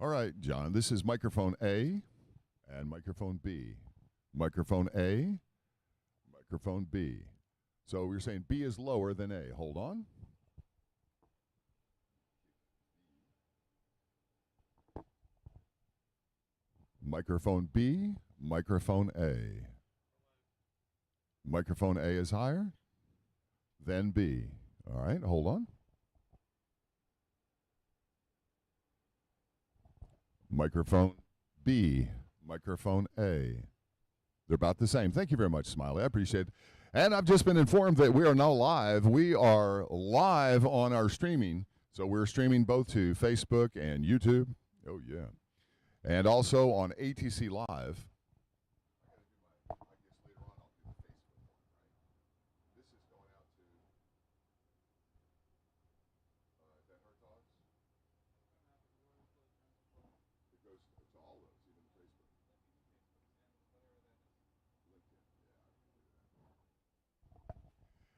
All right, John, this is microphone A and microphone B. Microphone A, microphone B. So we're saying B is lower than A. Hold on. Microphone B, microphone A. Microphone A is higher than B. All right, hold on. Microphone B, microphone A. They're about the same. Thank you very much, Smiley. I appreciate it. And I've just been informed that we are now live. We are live on our streaming. So we're streaming both to Facebook and YouTube. Oh, yeah. And also on ATC Live.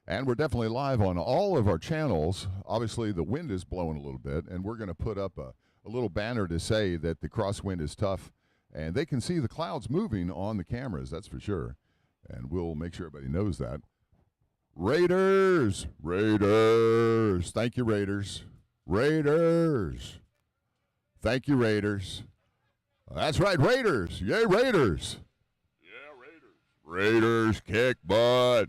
And we're definitely live on all of our channels. Obviously, the wind is blowing a little bit, and we're going to put up a little banner to say that the crosswind is tough. And they can see the clouds moving on the cameras, that's for sure. And we'll make sure everybody knows that. Raiders! Raiders! Thank you, Raiders. Raiders! Thank you, Raiders. That's right, Raiders! Yay, Raiders! Yeah, Raiders. Raiders kick butt.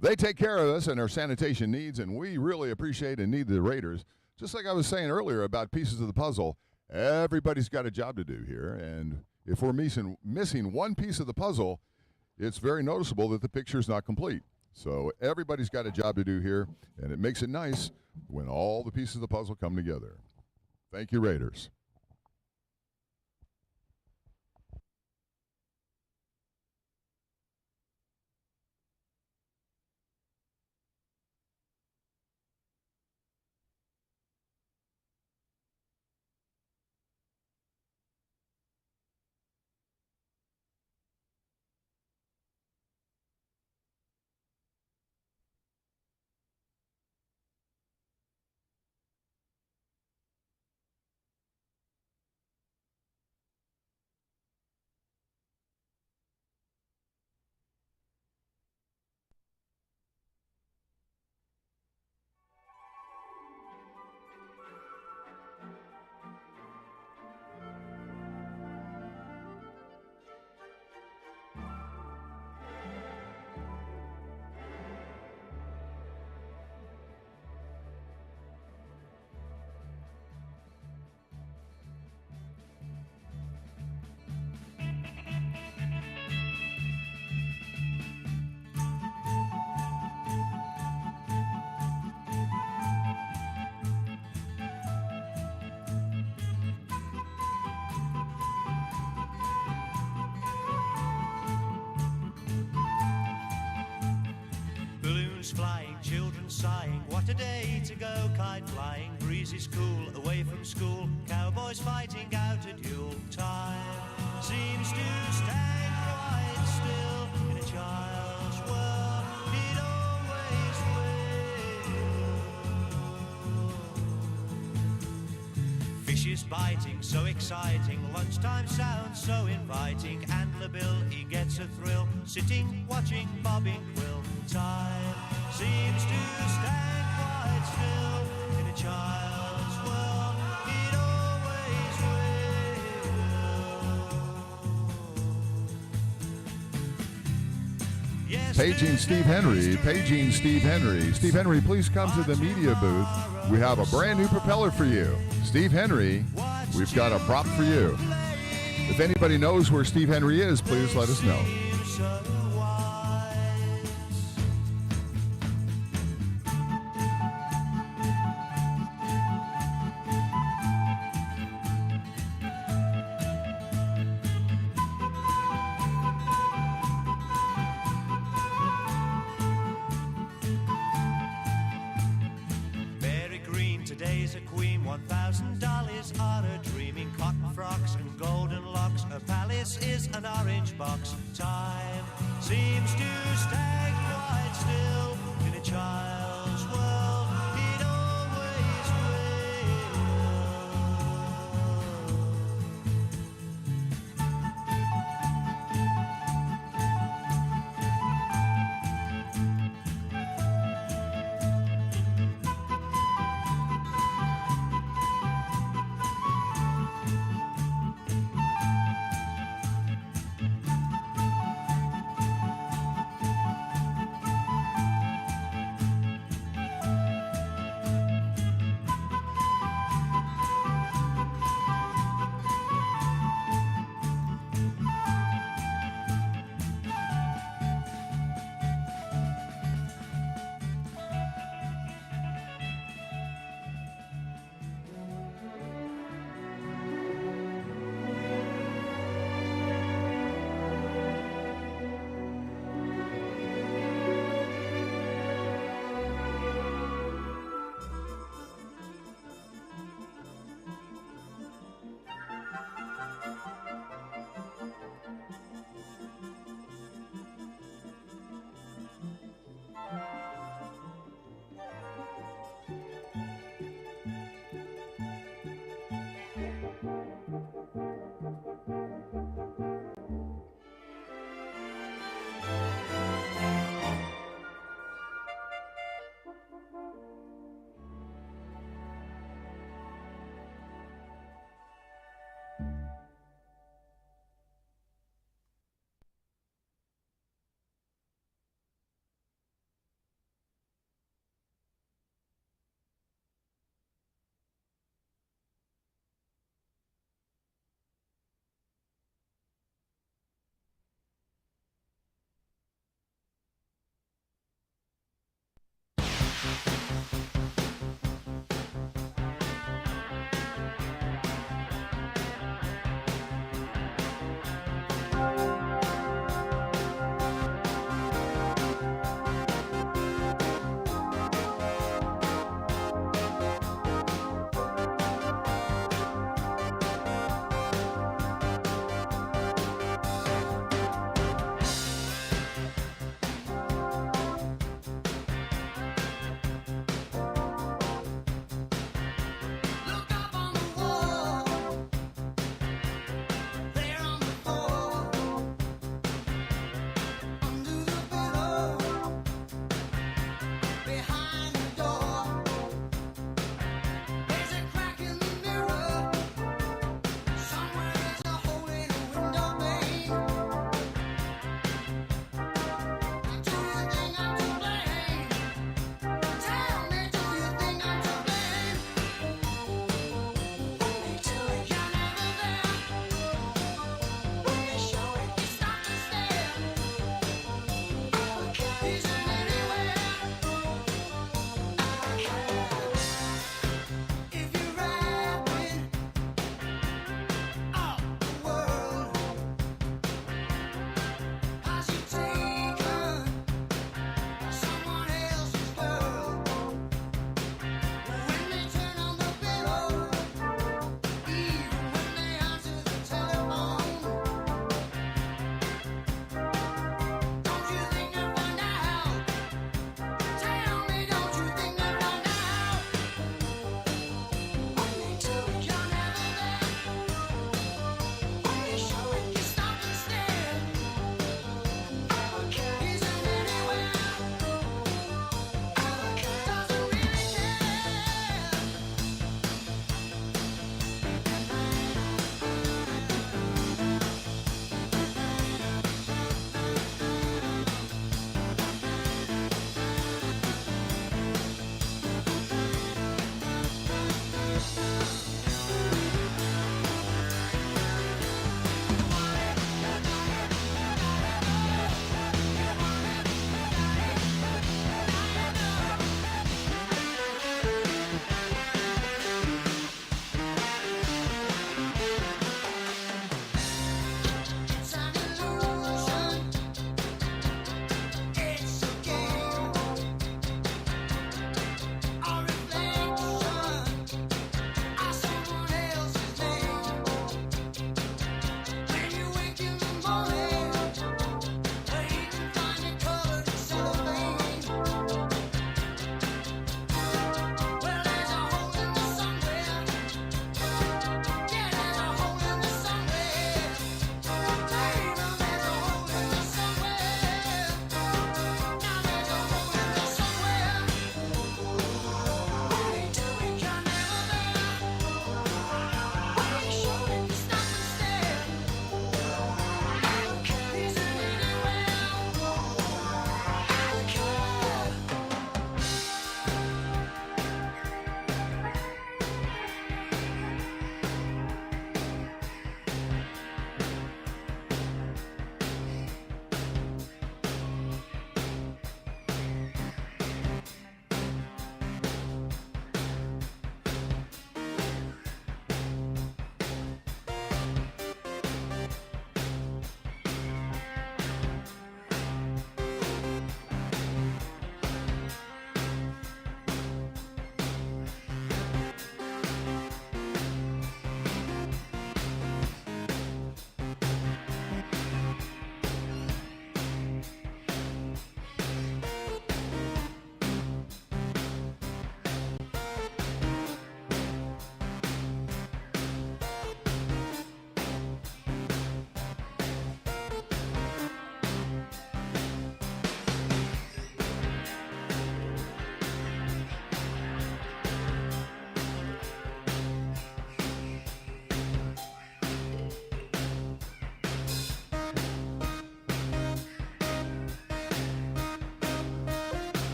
They take care of us and our sanitation needs, and we really appreciate and need the Raiders. Just like I was saying earlier about pieces of the puzzle, everybody's got a job to do here, and if we're missing one piece of the puzzle, it's very noticeable that the picture's not complete. So everybody's got a job to do here, and it makes it nice when all the pieces of the puzzle come together. Thank you, Raiders. Flying, children sighing, what a day to go kite flying. Breeze is cool, away from school, cowboys fighting out a duel. Time seems to stand quite still in a child's world, it always will. Fishes biting, so exciting, lunchtime sounds so inviting. Antler Bill, he gets a thrill, sitting, watching, bobbing quill. Time seems to stand quite still in a child's world, it always will. Yes, Paging Steve Henry, paging Steve Henry. Steve Henry, please come to the media booth. We have a brand new propeller for you. Steve Henry, we've got a prop for you. If anybody knows where Steve Henry is, please let us know. Today's a queen, $1,000 are a dreaming. Cotton frocks and golden locks, her palace is an orange box. Time seems to stand quite still in a child's world, it always will.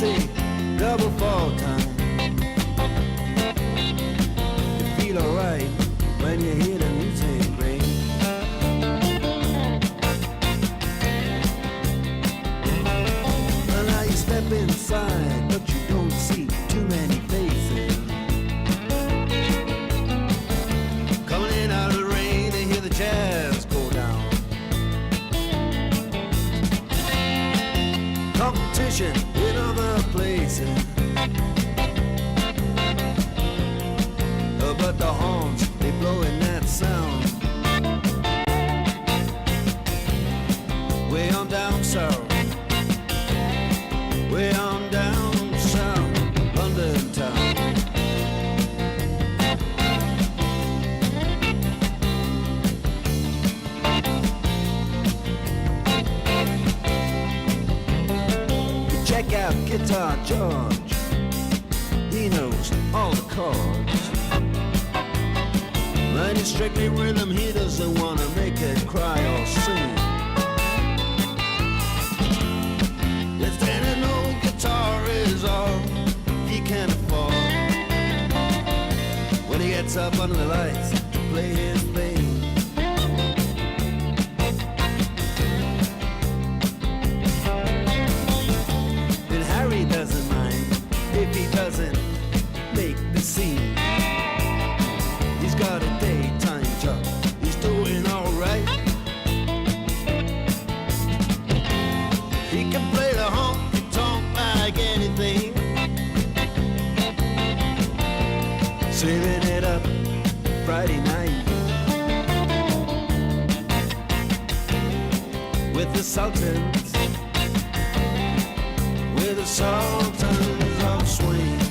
say double fall time. You feel alright when you hear the music ring. Well, now you step inside, but you don't see too many faces. Coming in out of the rain, they hear the jazz go down. Competition in other places, but the horns, they blowing that sound. Way on down south, way on down south, London town. Check out Guitar George, he knows all the chords. But it's strictly rhythm, he doesn't want to make it cry or sing. Yes, then an old guitar is all he can afford when he gets up under the lights to play his thing. And Harry doesn't mind if he doesn't make the scene. He's got a daytime job, he's doing alright. He can play the honky-tonk like anything, saving it up Friday night with the Sultans, with the Sultans of Swing.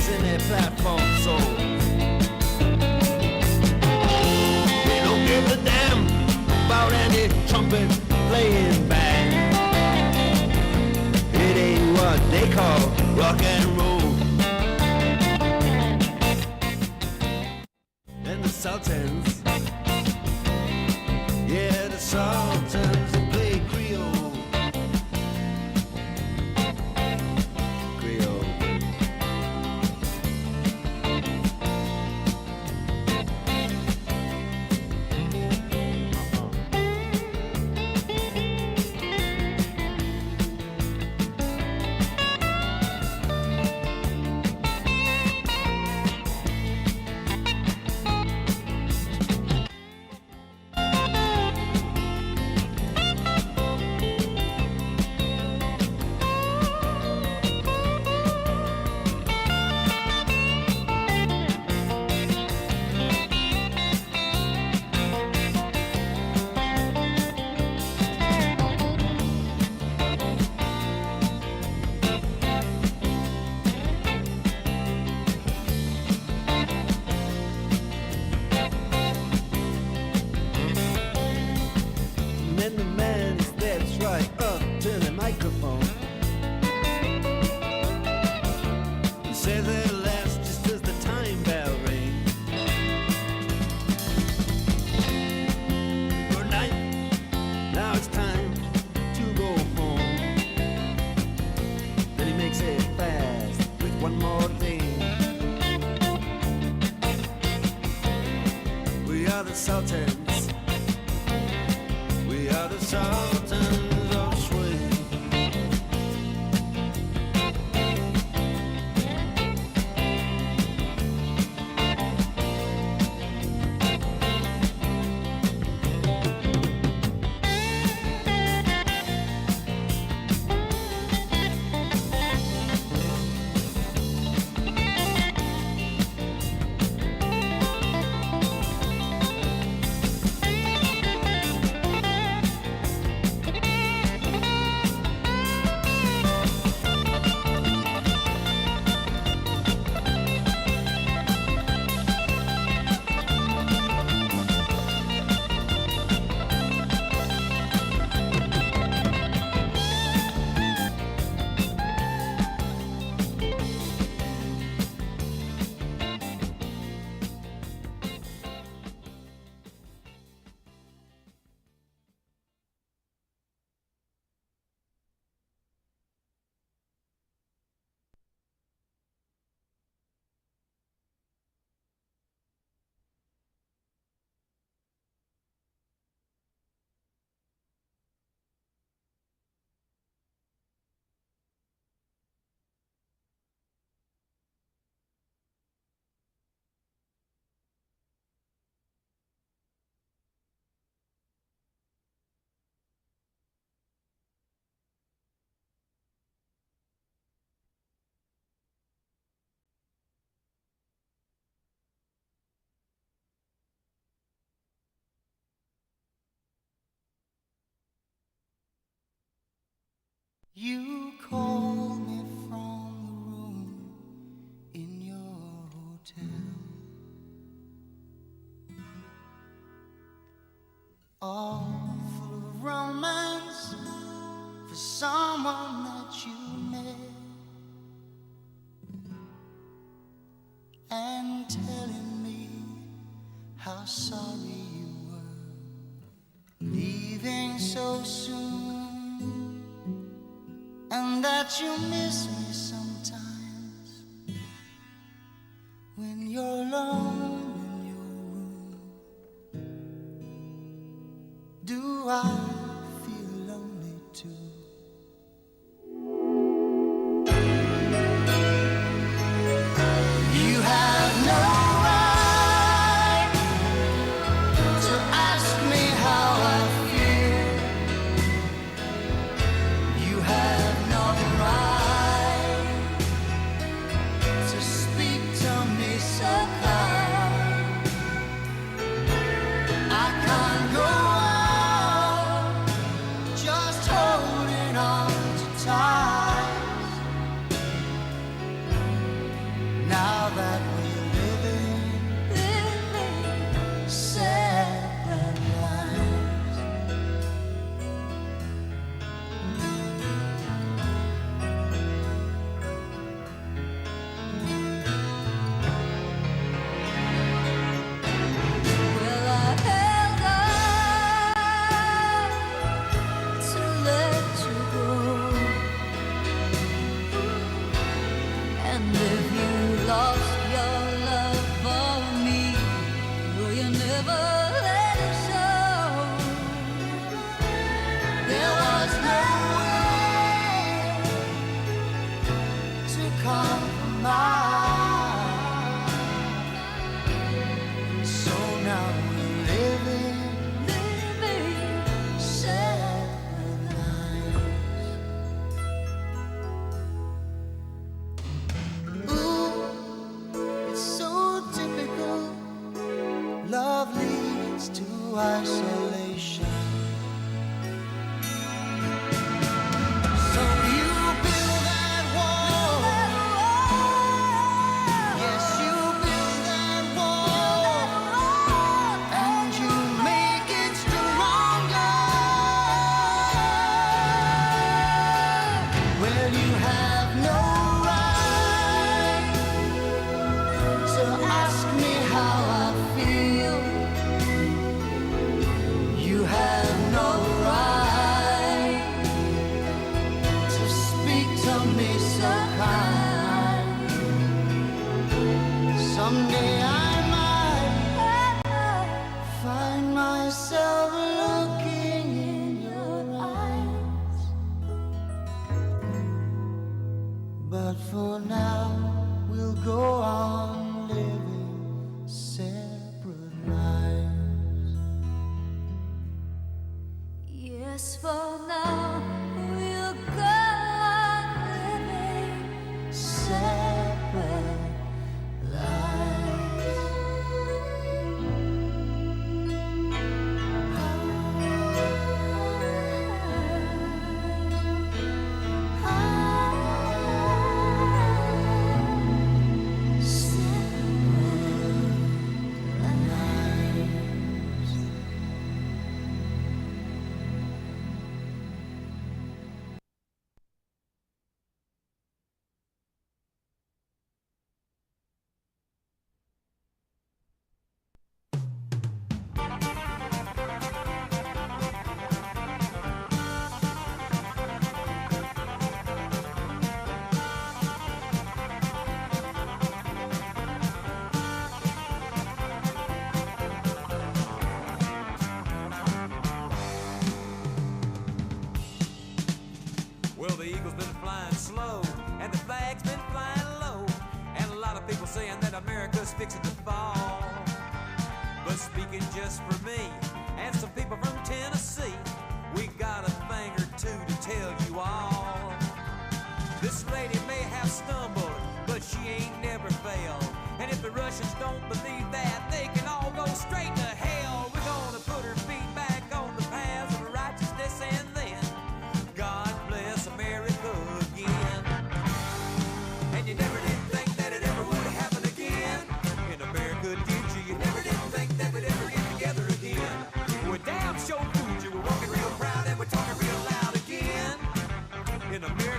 In their platform soul, they don't give a damn about any trumpet playing band. It ain't what they call rock and roll. And the Sultans, yeah, the Sultans, they play Creole. Creole. Sultans, we are the Sultans of Swing. You call me from the room in your hotel, all full of romance for someone that you met, and telling me how sorry you were leaving so soon, and that you miss me sometimes when you're alone in your room. Do I feel lonely too? You have no right to ask me how I feel. You have no right to speak to me so kind. I can't go on just holding on to tight. Now that we're living separate lives. Well, I held on to let you go, and if you lost your love for me, will you never let it show? There was no way to compromise. So now we're living separate lives. Ooh, it's so typical. Love leads to isolation. So you build that wall. Yes, you build that wall, and you make it stronger. Well, you have no right to ask me how I feel. You have no right to speak to me so kind. Someday I might find myself looking in your eyes, but for now we'll go on living separate lives. Yes, for now we'll go on living Separate lives. Well, the eagle's been flying slow, and the flag's been flying low, and a lot of people saying that America's fixing to fall. But speaking just for me, and some people from Tennessee, we got a thing or two to tell you all. This lady may have stumbled, but she ain't never failed. And if the Russians don't believe that, they can all go straight to hell. We're gonna put her feet back on the paths of righteousness, and then God bless America.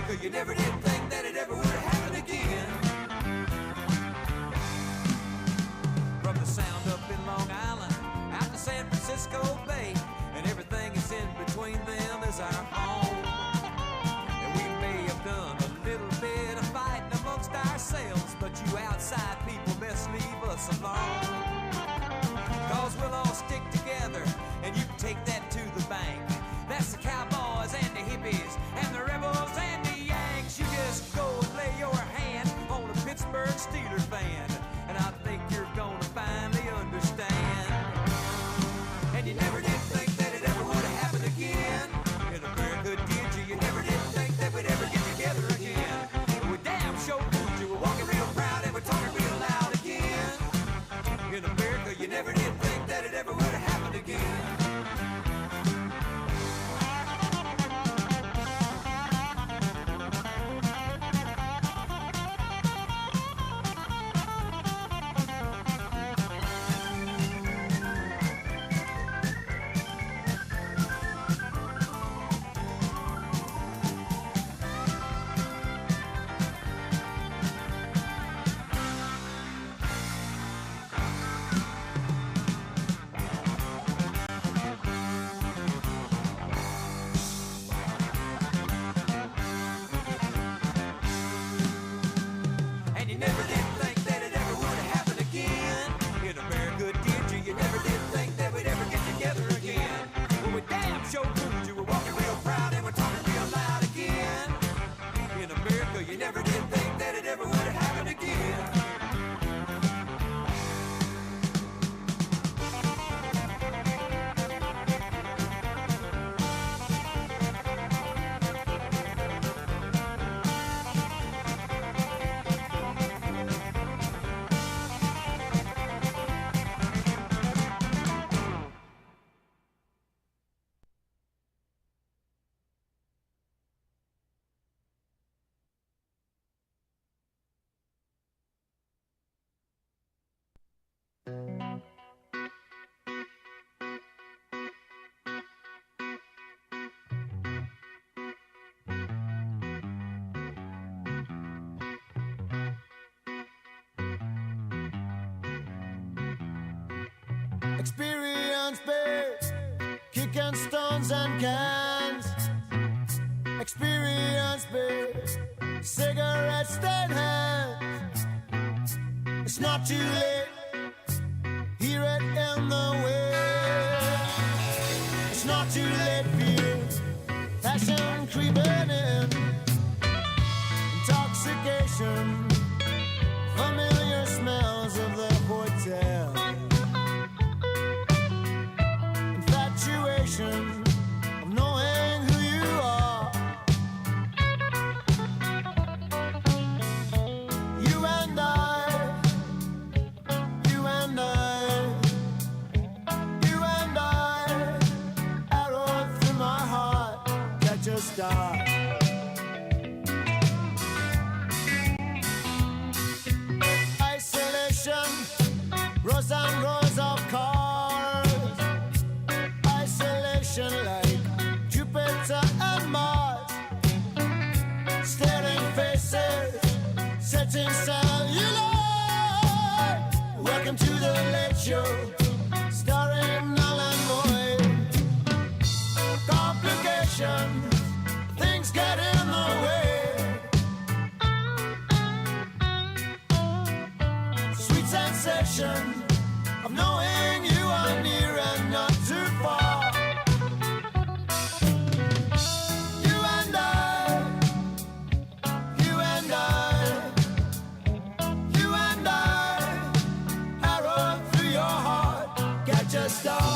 America, you never did think that it ever would happen again. From the Sound up in Long Island, out to San Francisco Bay, and everything is in between them is our home. And we may have done a little bit of fighting amongst ourselves, but you outside people best leave us alone. Cause we'll all stick together, and you can take that to the bank. That's the cowboys and the hippies, and the rebels and the Yanks. You just go and lay your hand on a Pittsburgh Steelers fan, and I think you're gonna finally understand. And you never did think that it ever would have happened again. In America, did you? You never did think that we'd ever get together again. We damn sure proved you. We're walking real proud and we're talking real loud again. In America, you never did think that it ever would have happened again. Experience-based, kicking stones and cans. Experience-based, cigarette stained hands. It's not too late, hear it in the wind. It's not too late for you, passion creeping in. Intoxication, familiar smells of the hotel. Infatuation of knowing who you are. You and I, you and I, you and I, arrow through my heart, catch a star. Isolation, rows and rows of cars. Isolation like Jupiter and Mars. Staring faces, setting celluloid. Welcome to the late show, starring null and void. Complication, things get in the way. Sweet sensation of knowing you are near and not too far. You and I, you and I, you and I, arrow through your heart, catch a star.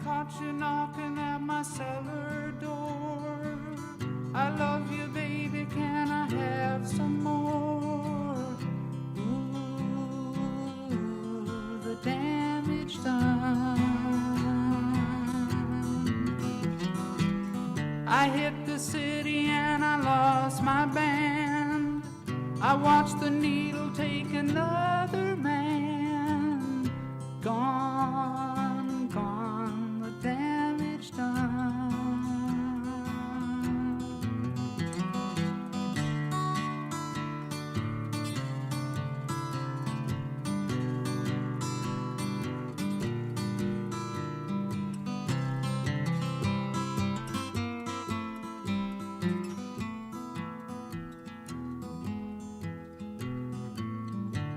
caught you knocking at my cellar door. I love you, baby, can I have some more? Ooh, the damage done. I hit the city and I lost my band. I watched the needle take another man. Gone, gone, the damage done.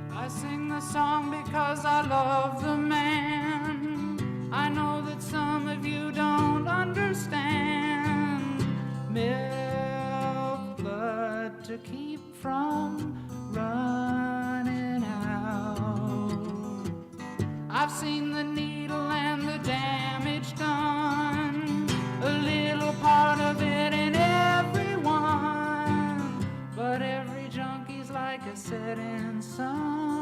I sing the song because I love the man. I know that some of you don't understand. Milk blood to keep from running out. I've seen the needle and the damage done. A little part of it in everyone, but every junkie's like a setting sun.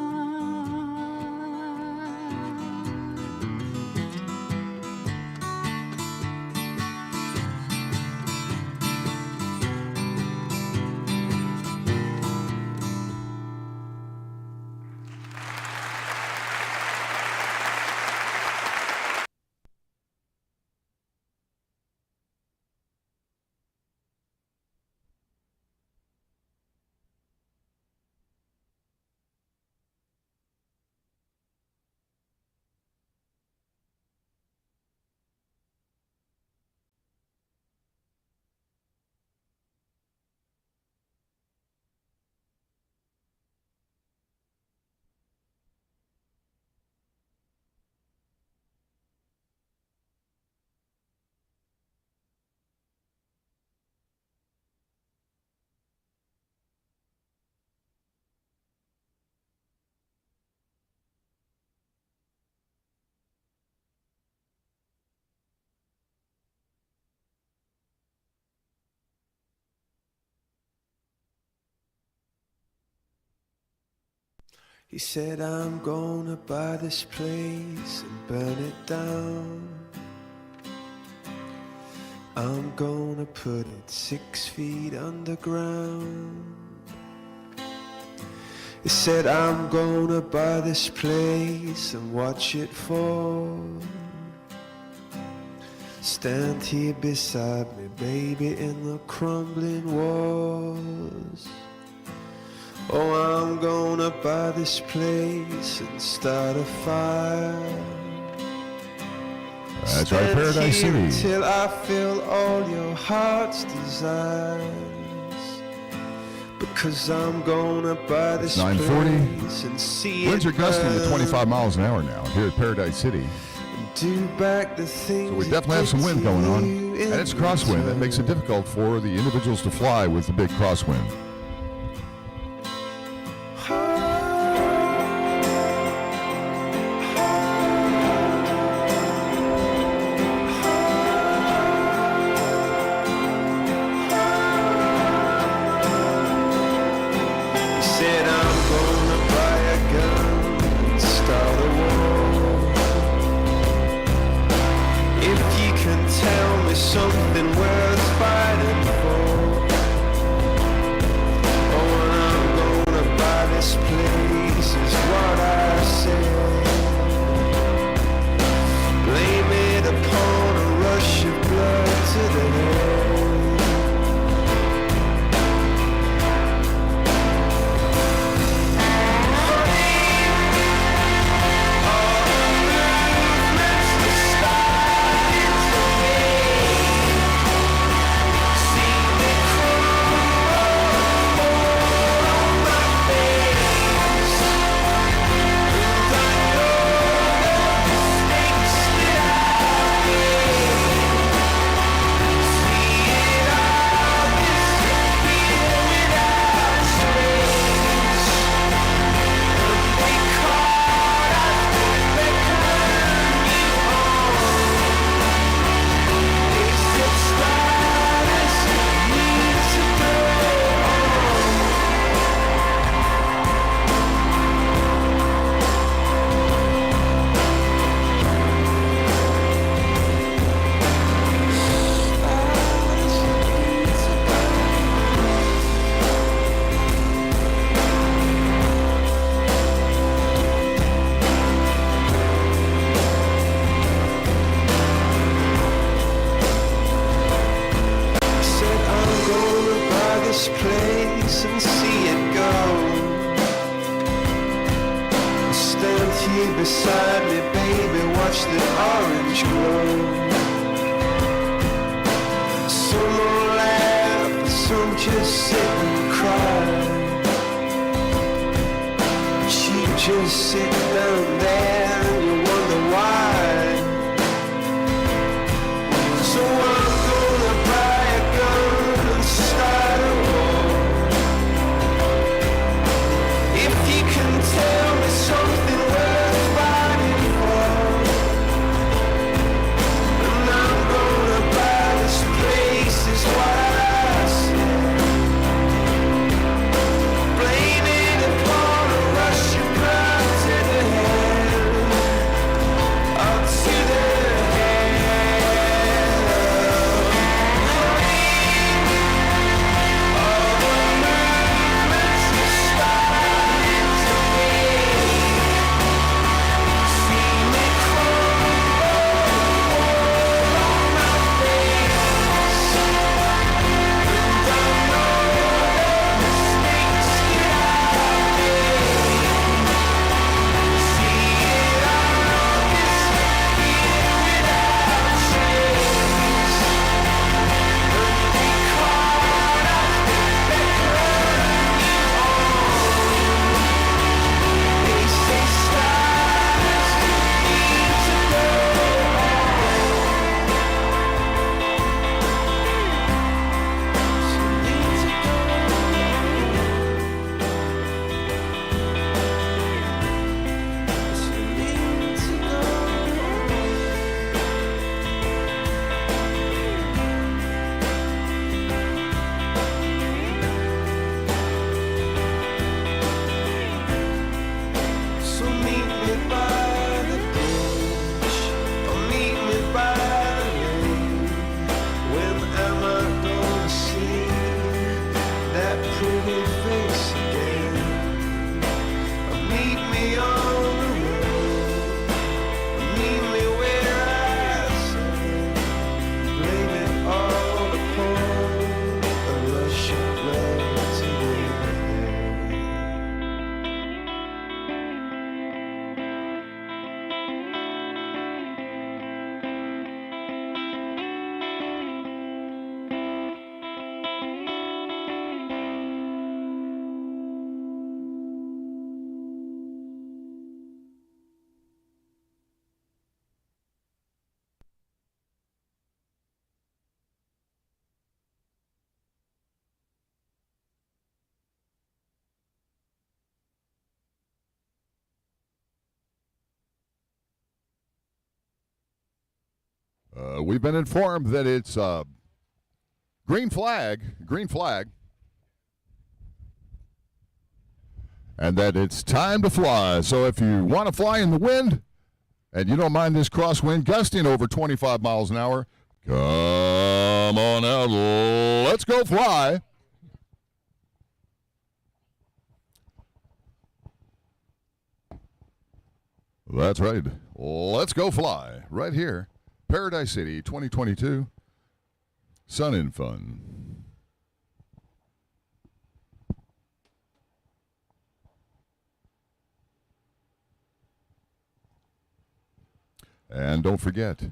He said, I'm gonna buy this place and burn it down. I'm gonna put it 6 feet underground. He said, I'm gonna buy this place and watch it fall. Stand here beside me, baby, in the crumbling walls. Oh, I'm gonna buy this place and start a fire. That's right, Paradise City. Till I fill all your heart's desires. Because I'm gonna buy this 9:40. place and see Winds are it gusting to burn. 25 miles an hour now here at Paradise City. Do back the things So we definitely have some wind going on. And it's crosswind. That makes it difficult for the individuals to fly with the big crosswind. Something worth fighting for. Oh, and I'm gonna buy this place, is what I say. Blame it upon a rush of blood to the head. beside me, baby, watch the orange glow. Some will laugh, some just sit and cry. But you just sit down there and you wonder why. So I'm gonna buy a gun and start a war. If you can tell me something worth fighting for, and I'm gonna buy this place, is what I said. Blame it upon a Russian blood to the head, up to the We've been informed that it's green flag, and that it's time to fly. So if you want to fly in the wind, and you don't mind this crosswind gusting over 25 miles an hour, come on out, let's go fly. That's right. Let's go fly right here. Paradise City 2022. Sun and Fun. And don't forget,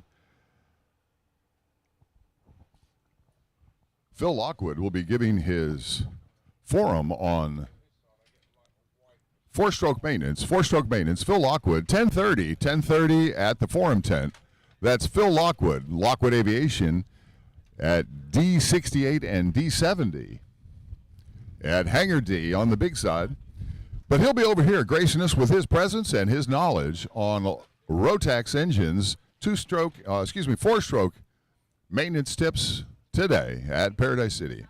Phil Lockwood will be giving his forum on four-stroke maintenance. Phil Lockwood, 10:30 at the forum tent. That's Phil Lockwood, Lockwood Aviation at D68 and D70 at Hangar D on the big side. But he'll be over here gracing us with his presence and his knowledge on Rotax engines, four-stroke maintenance tips today at Paradise City.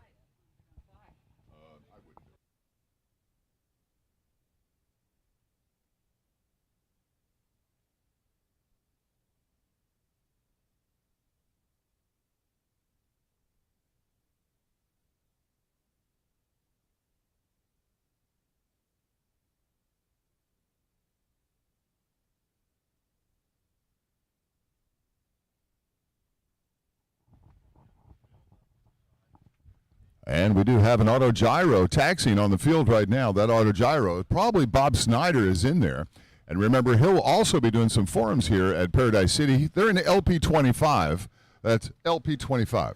And we do have an auto gyro taxiing on the field right now. That auto gyro, probably Bob Snyder is in there. And remember, he'll also be doing some forums here at Paradise City. They're in LP25. That's LP25.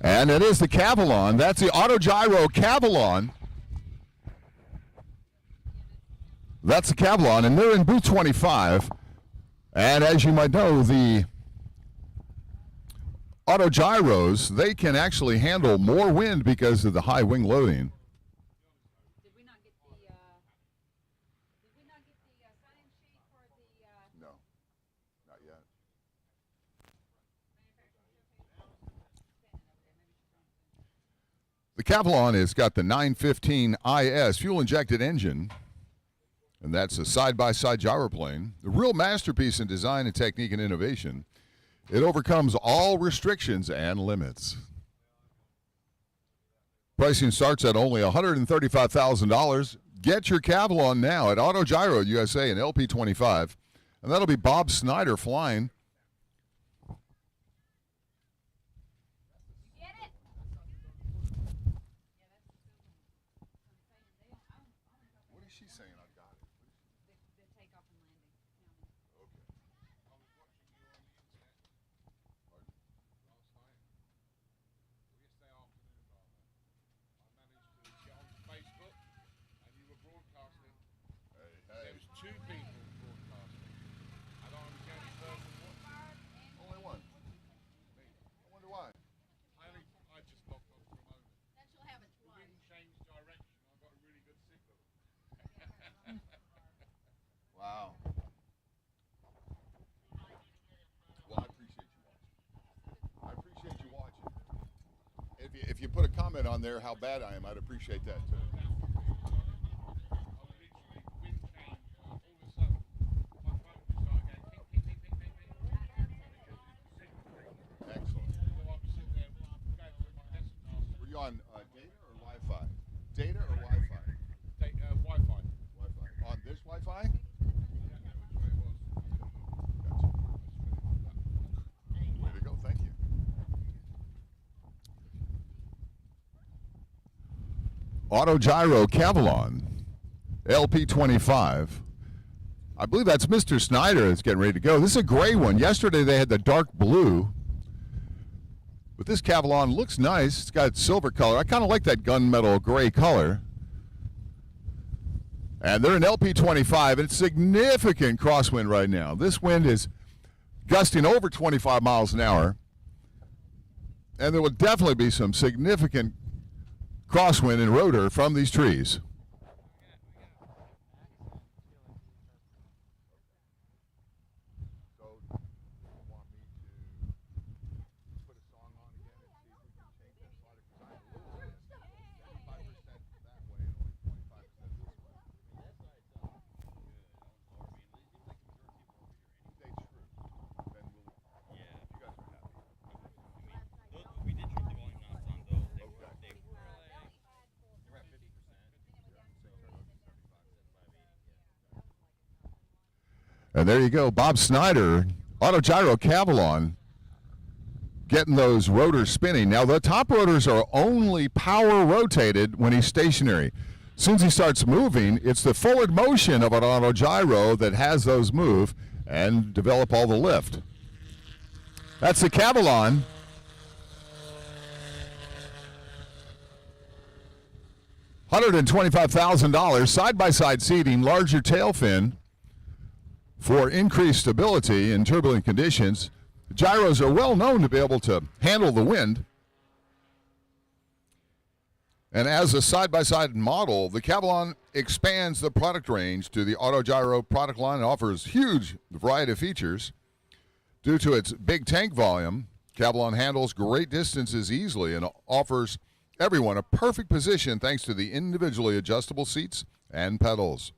And it is the Cavalon. That's the Autogyro Cavalon. That's the Cavalon, and they're in booth 25. And as you might know, the Autogyros, they can actually handle more wind because of the high wing loading. Did we not get the sign sheet for the No, not yet. The Cavalon has got the 915 IS fuel-injected engine, and that's a side-by-side gyroplane. The real masterpiece in design and technique and innovation. It overcomes all restrictions and limits. Pricing starts at only $135,000. Get your Cavalon now at Autogyro USA and LP25, and that'll be Bob Snyder flying. What is she saying? I've got it. the takeoff and landing. There was two people broadcasting. I don't understand the person watching. Only one. Me. I wonder why. I just logged on for a moment. That shall happen twice. We didn't change direction. I got a really good signal. Wow. Well, I appreciate you watching. I appreciate you watching. If you put a comment on there how bad I am, I'd appreciate that too. On data or Wi-Fi? Data or Wi-Fi? Wi-Fi. Wi-Fi. On this Wi-Fi? Way to go, thank you. Autogyro Cavalon, LP25. I believe that's Mr. Snyder that's getting ready to go. This is a gray one. Yesterday they had the dark blue. But this Cavalon looks nice. It's got silver color. I kind of like that gunmetal gray color. And they're in LP25, and it's significant crosswind right now. This wind is gusting over 25 miles an hour. And there will definitely be some significant crosswind and rotor from these trees. And there you go, Bob Snyder, Autogyro Cavalon, getting those rotors spinning. Now, the top rotors are only power rotated when he's stationary. As soon as he starts moving, it's the forward motion of an autogyro that has those move and develop all the lift. That's the Cavalon. $125,000, side-by-side seating, larger tail fin for increased stability in turbulent conditions. Gyros are well known to be able to handle the wind. And as a side-by-side model, the Cavalon expands the product range to the Autogyro product line and offers huge variety of features. Due to its big tank volume, Cavalon handles great distances easily and offers everyone a perfect position thanks to the individually adjustable seats and pedals.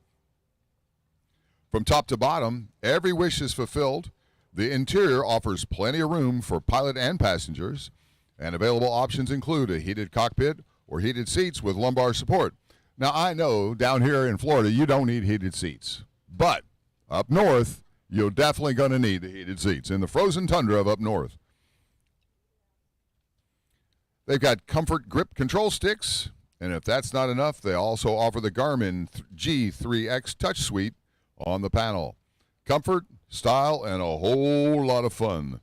From top to bottom, every wish is fulfilled. The interior offers plenty of room for pilot and passengers, and available options include a heated cockpit or heated seats with lumbar support. Now, I know down here in Florida you don't need heated seats, but up north, you're definitely going to need the heated seats in the frozen tundra of up north. They've got comfort grip control sticks, and if that's not enough, they also offer the Garmin G3X Touch Suite on the panel. Comfort, style, and a whole lot of fun.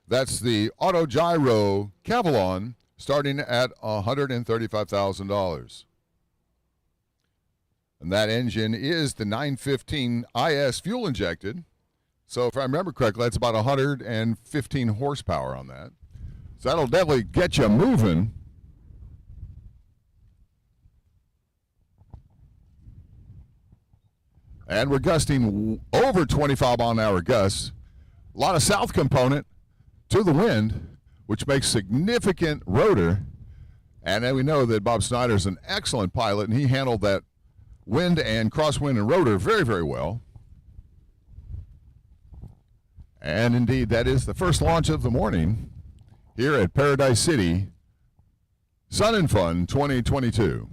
That's the Auto Gyro Cavalon, starting at $135,000. And that engine is the 915 IS fuel injected. So if I remember correctly, that's about 115 horsepower on that. So that'll definitely get you moving. And we're gusting over 25 mile an hour gusts. A lot of south component to the wind, which makes significant rotor. And then we know that Bob Snyder's an excellent pilot, and he handled that wind and crosswind and rotor very, very well. And indeed, that is the first launch of the morning here at Paradise City, Sun and Fun 2022.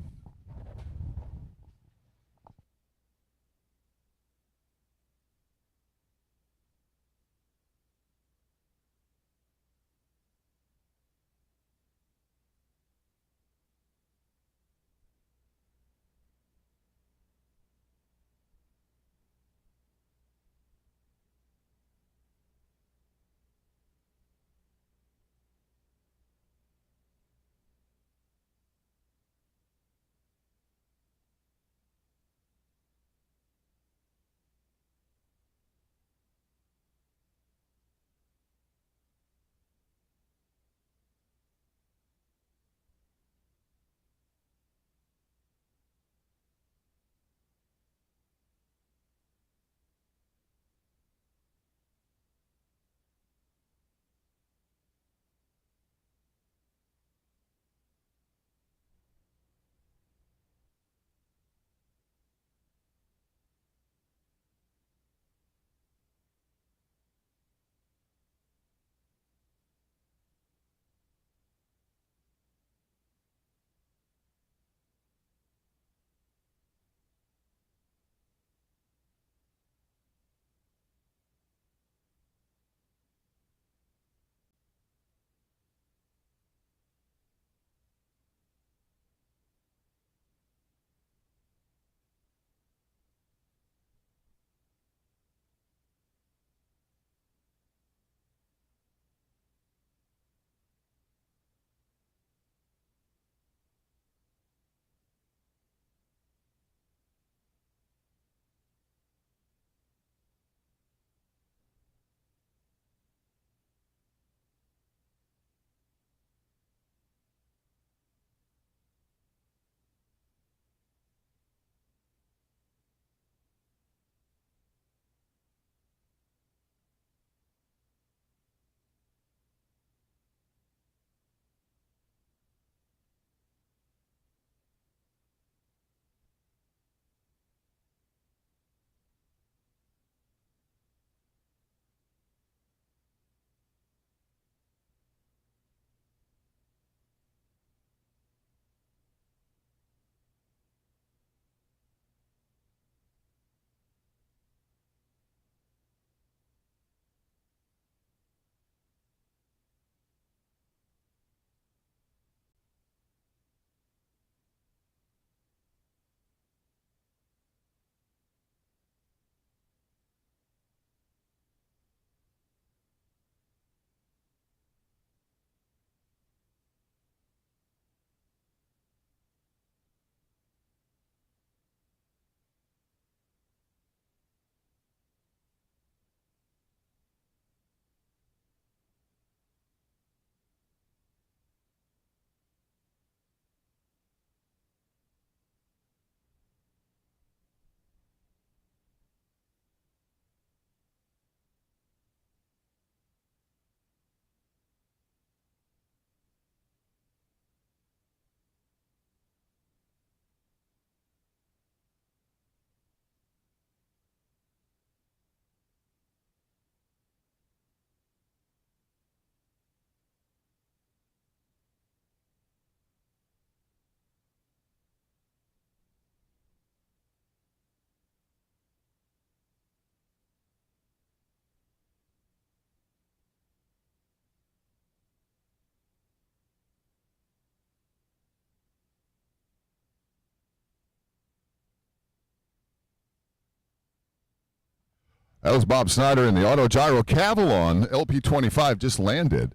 That was Bob Snyder in the Auto Gyro Cavalon LP25 just landed.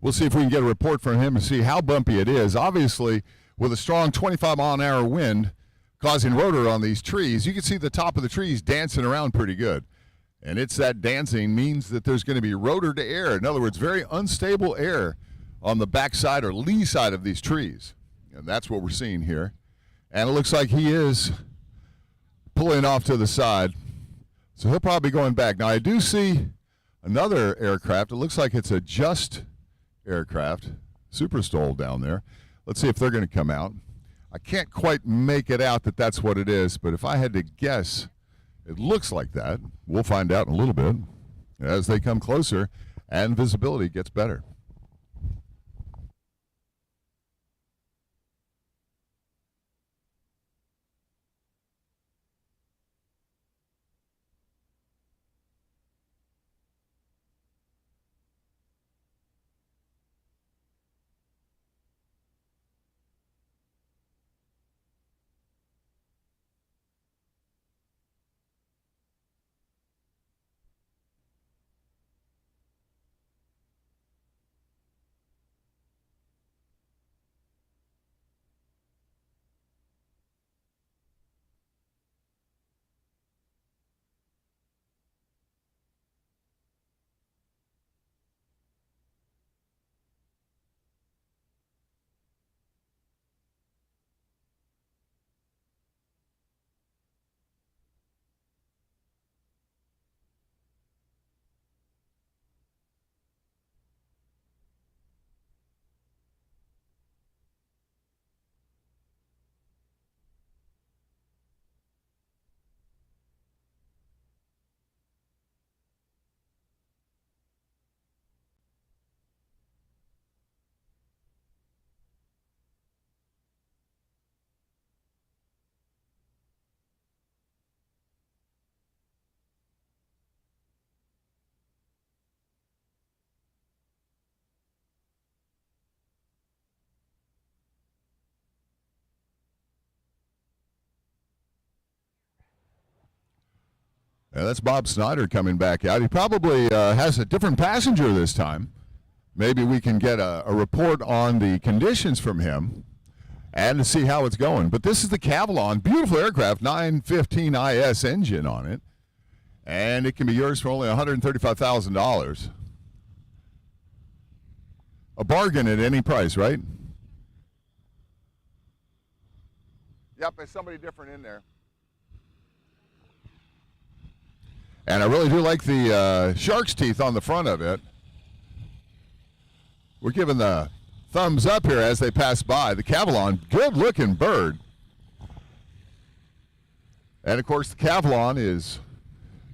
We'll see if we can get a report from him and see how bumpy it is. Obviously, with a strong 25-mile-an-hour wind causing rotor on these trees, you can see the top of the trees dancing around pretty good. And it's that dancing means that there's going to be rotor to air. In other words, very unstable air on the backside or lee side of these trees. And that's what we're seeing here. And it looks like he is pulling off to the side. So he'll probably be going back. Now, I do see another aircraft. It looks like it's a Just aircraft, Super Stole down there. Let's see if they're going to come out. I can't quite make it out that that's what it is, but if I had to guess, it looks like that. We'll find out in a little bit as they come closer and visibility gets better. Yeah, that's Bob Snyder coming back out. He probably has a different passenger this time. Maybe we can get a report on the conditions from him and to see how it's going. But this is the Cavalon, beautiful aircraft, 915 IS engine on it. And it can be yours for only $135,000. A bargain at any price, right? Yep, there's somebody different in there. And I really do like the shark's teeth on the front of it. We're giving the thumbs up here as they pass by. The Cavalon, good-looking bird. And, of course, the Cavalon is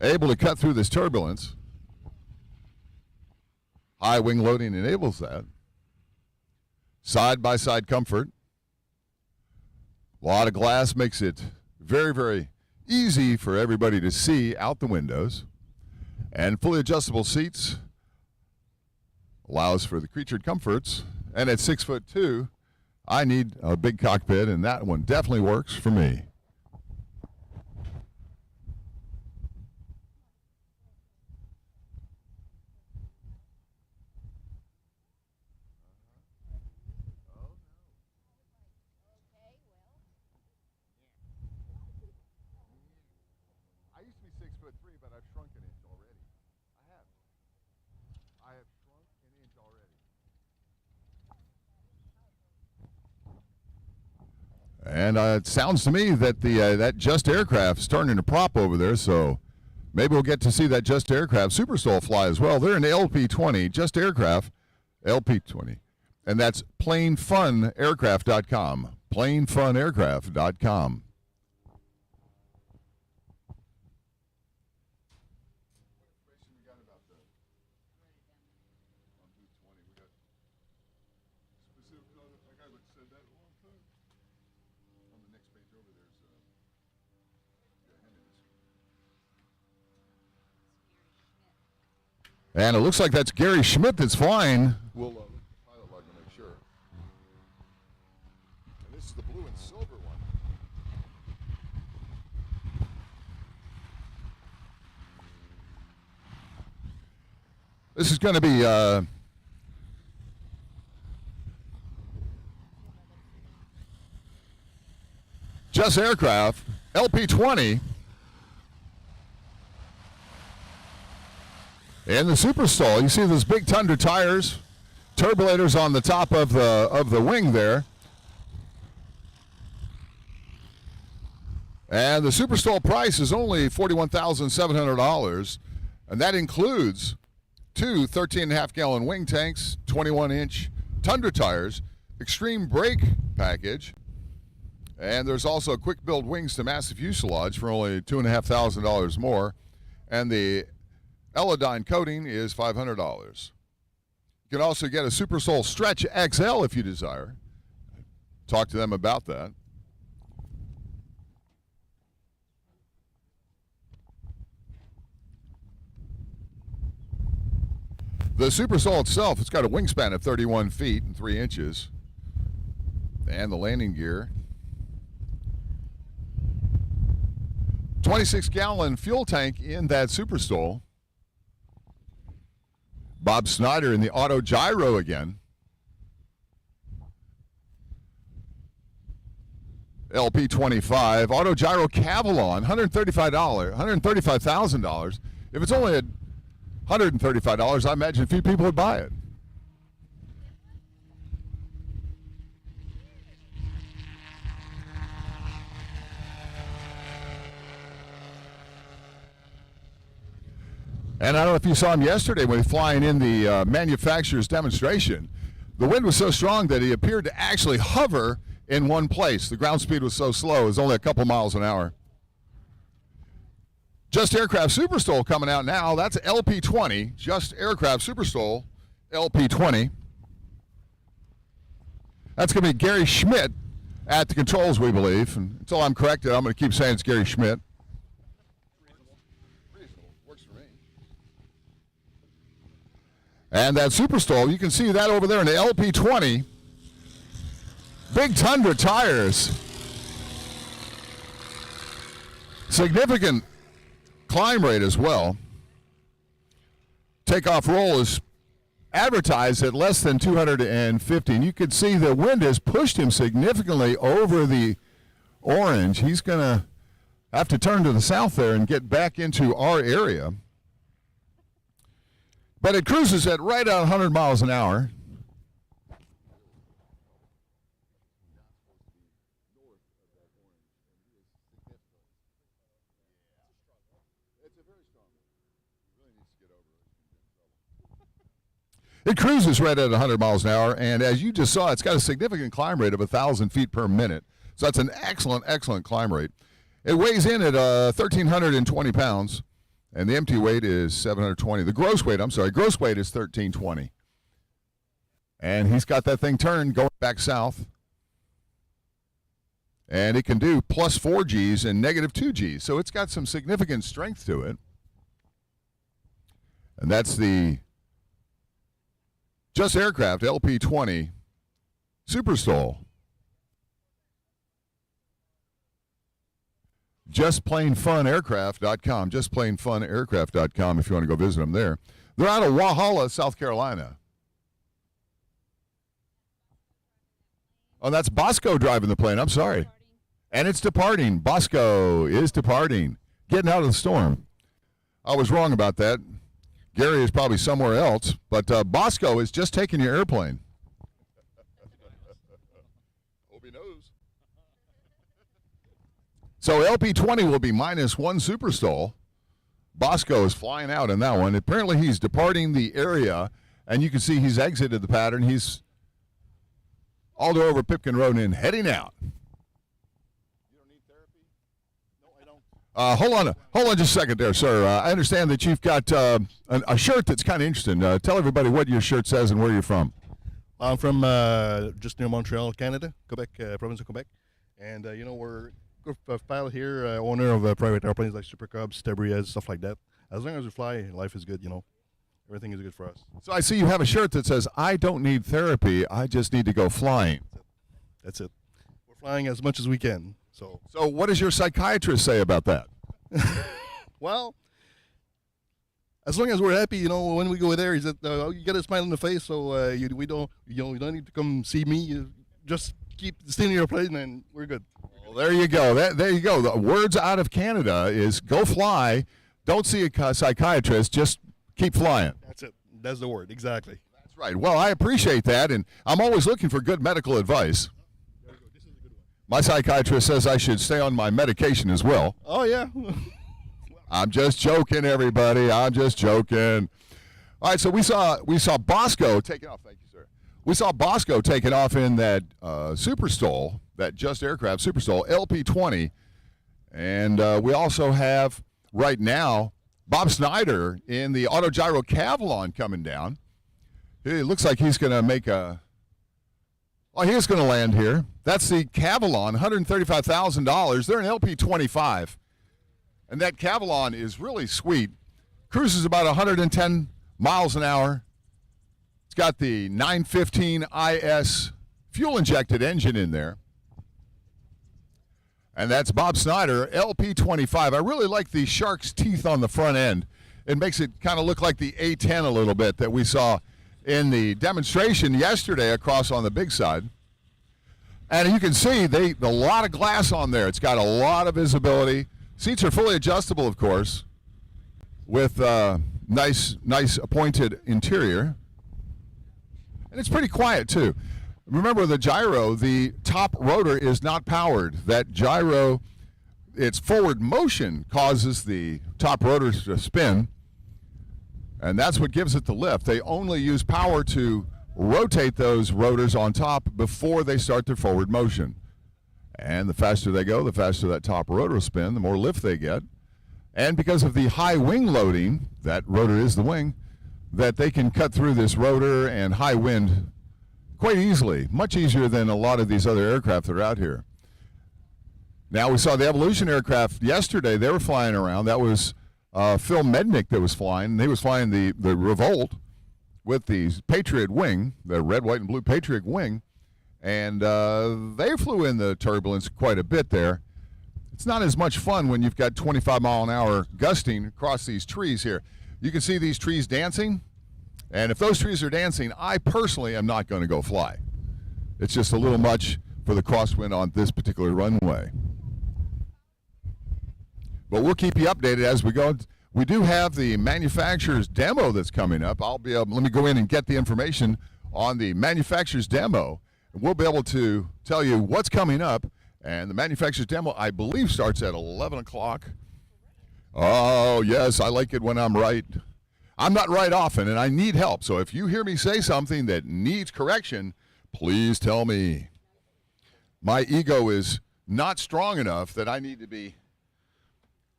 able to cut through this turbulence. High wing loading enables that. Side-by-side comfort. A lot of glass makes it very, very easy for everybody to see out the windows. And fully adjustable seats allows for the creatured comforts. And at 6'2", I need a big cockpit, and that one definitely works for me. I used to be 6'3", but I've shrunk an inch already. I have shrunk an inch already. And it sounds to me that that Just aircraft is starting to prop over there, so maybe we'll get to see that Just aircraft Super Stole fly as well. They're in LP20, Just aircraft, LP20. And that's planefunaircraft.com, planefunaircraft.com. And it looks like that's Gary Schmidt that's flying. We'll look at the pilot log to make sure. And this is the blue and silver one. This is going to be Just Aircraft, LP20. And the Super Stall, you see those big Tundra tires, turbulators on the top of the wing there. And the Super Stall price is only $41,700, and that includes two 13.5-gallon wing tanks, 21-inch Tundra tires, extreme brake package, and there's also quick build wings to massive fuselage for only $2,500 more, and the Elodyne coating is $500. You can also get a Super Soul Stretch XL if you desire. Talk to them about that. The Super Soul itself, it's got a wingspan of 31 feet and 3 inches. And the landing gear. 26-gallon fuel tank in that Super Soul. Bob Snyder in the auto gyro again. LP25 auto gyro Cavalon, $135,000. If it's only at $135, I imagine a few people would buy it. And I don't know if you saw him yesterday when he was flying in the manufacturer's demonstration. The wind was so strong that he appeared to actually hover in one place. The ground speed was so slow, it was only a couple miles an hour. Just Aircraft Super Stol coming out now. That's LP20. Just Aircraft Super Stol, LP20. That's going to be Gary Schmidt at the controls, we believe. And until I'm corrected, I'm going to keep saying it's Gary Schmidt. Works for me. And that Super Stol, you can see that over there in the LP20. Big Tundra tires. Significant climb rate as well. Takeoff roll is advertised at less than 250. And you can see the wind has pushed him significantly over the orange. He's going to have to turn to the south there and get back into our area. But it cruises at right at 100 miles an hour. It cruises right at 100 miles an hour, and as you just saw, it's got a significant climb rate of 1,000 feet per minute. So that's an excellent, excellent climb rate. It weighs in at 1,320 pounds, and the empty weight is 720. The gross weight is 1,320. And he's got that thing turned going back south. And it can do plus 4 Gs and negative 2 Gs. So it's got some significant strength to it. And that's the Just Aircraft LP20 Super Stol. JustPlainFunAircraft.com. JustPlainFunAircraft.com if you want to go visit them there. They're out of Walhalla, South Carolina. Oh, that's Bosco driving the plane. I'm sorry. And it's departing. Bosco is departing. Getting out of the storm. I was wrong about that. Gary is probably somewhere else, but Bosco is just taking your airplane. Hope he knows. So LP20 will be -1 Super Stol. Bosco is flying out in that one. Apparently he's departing the area, and you can see he's exited the pattern. He's all the way over Pipkin Road and heading out. Hold on just a second there, sir. I understand that you've got a shirt that's kind of interesting. Tell everybody what your shirt says and where you're from. I'm from just near Montreal, Canada, Quebec, province of Quebec. And, we're a group of pilot here, owner of private airplanes like Super Cubs, Tebriez, stuff like that. As long as we fly, life is good, Everything is good for us. So I see you have a shirt that says, I don't need therapy, I just need to go flying. That's it. We're flying as much as we can. So what does your psychiatrist say about that? Well, as long as we're happy, you know, when we go there, is that you get a smile on the face, so we don't, you don't need to come see me. You just keep staying in your plane, and we're good. Well, there you go. There you go. The words out of Canada is go fly. Don't see a psychiatrist. Just keep flying. That's it. That's the word. Exactly. That's right. Well, I appreciate that, and I'm always looking for good medical advice. My psychiatrist says I should stay on my medication as well. Oh, yeah. I'm just joking, everybody. I'm just joking. All right, so we saw Bosco taking off. Thank you, sir. We saw Bosco taking off in that Super Stol, that Just Aircraft Super Stol, LP20. And we also have, right now, Bob Snyder in the Autogyro Cavalon coming down. It looks like he's going to make a... Oh, he is going to land here. That's the Cavalon, $135,000. They're an LP25. And that Cavalon is really sweet. Cruises about 110 miles an hour. It's got the 915 IS fuel-injected engine in there. And that's Bob Snyder, LP25. I really like the shark's teeth on the front end. It makes it kind of look like the A10 a little bit that we saw in the demonstration yesterday across on the big side. And you can see a lot of glass on there. It's got a lot of visibility. Seats are fully adjustable, of course, with nice appointed interior. And it's pretty quiet, too. Remember, the gyro, the top rotor is not powered. That gyro, its forward motion causes the top rotor to spin, and that's what gives it the lift. They only use power to rotate those rotors on top before they start their forward motion. And the faster they go, the faster that top rotor will spin, the more lift they get. And because of the high wing loading, that rotor is the wing, that they can cut through this rotor and high wind quite easily, much easier than a lot of these other aircraft that are out here. Now, we saw the Evolution aircraft yesterday. They were flying around. That was Phil Mednick that was flying. He was flying the Revolt with the Patriot wing, the red, white, and blue Patriot wing. And they flew in the turbulence quite a bit there. It's not as much fun when you've got 25-mile-an-hour gusting across these trees here. You can see these trees dancing, and if those trees are dancing, I personally am not going to go fly. It's just a little much for the crosswind on this particular runway. But we'll keep you updated as we go. We do have the manufacturer's demo that's coming up. Let me go in and get the information on the manufacturer's demo. We'll be able to tell you what's coming up, and the manufacturer's demo, I believe, starts at 11 o'clock. Oh, yes, I like it when I'm right. I'm not right often, and I need help, so if you hear me say something that needs correction, please tell me. My ego is not strong enough that I need to be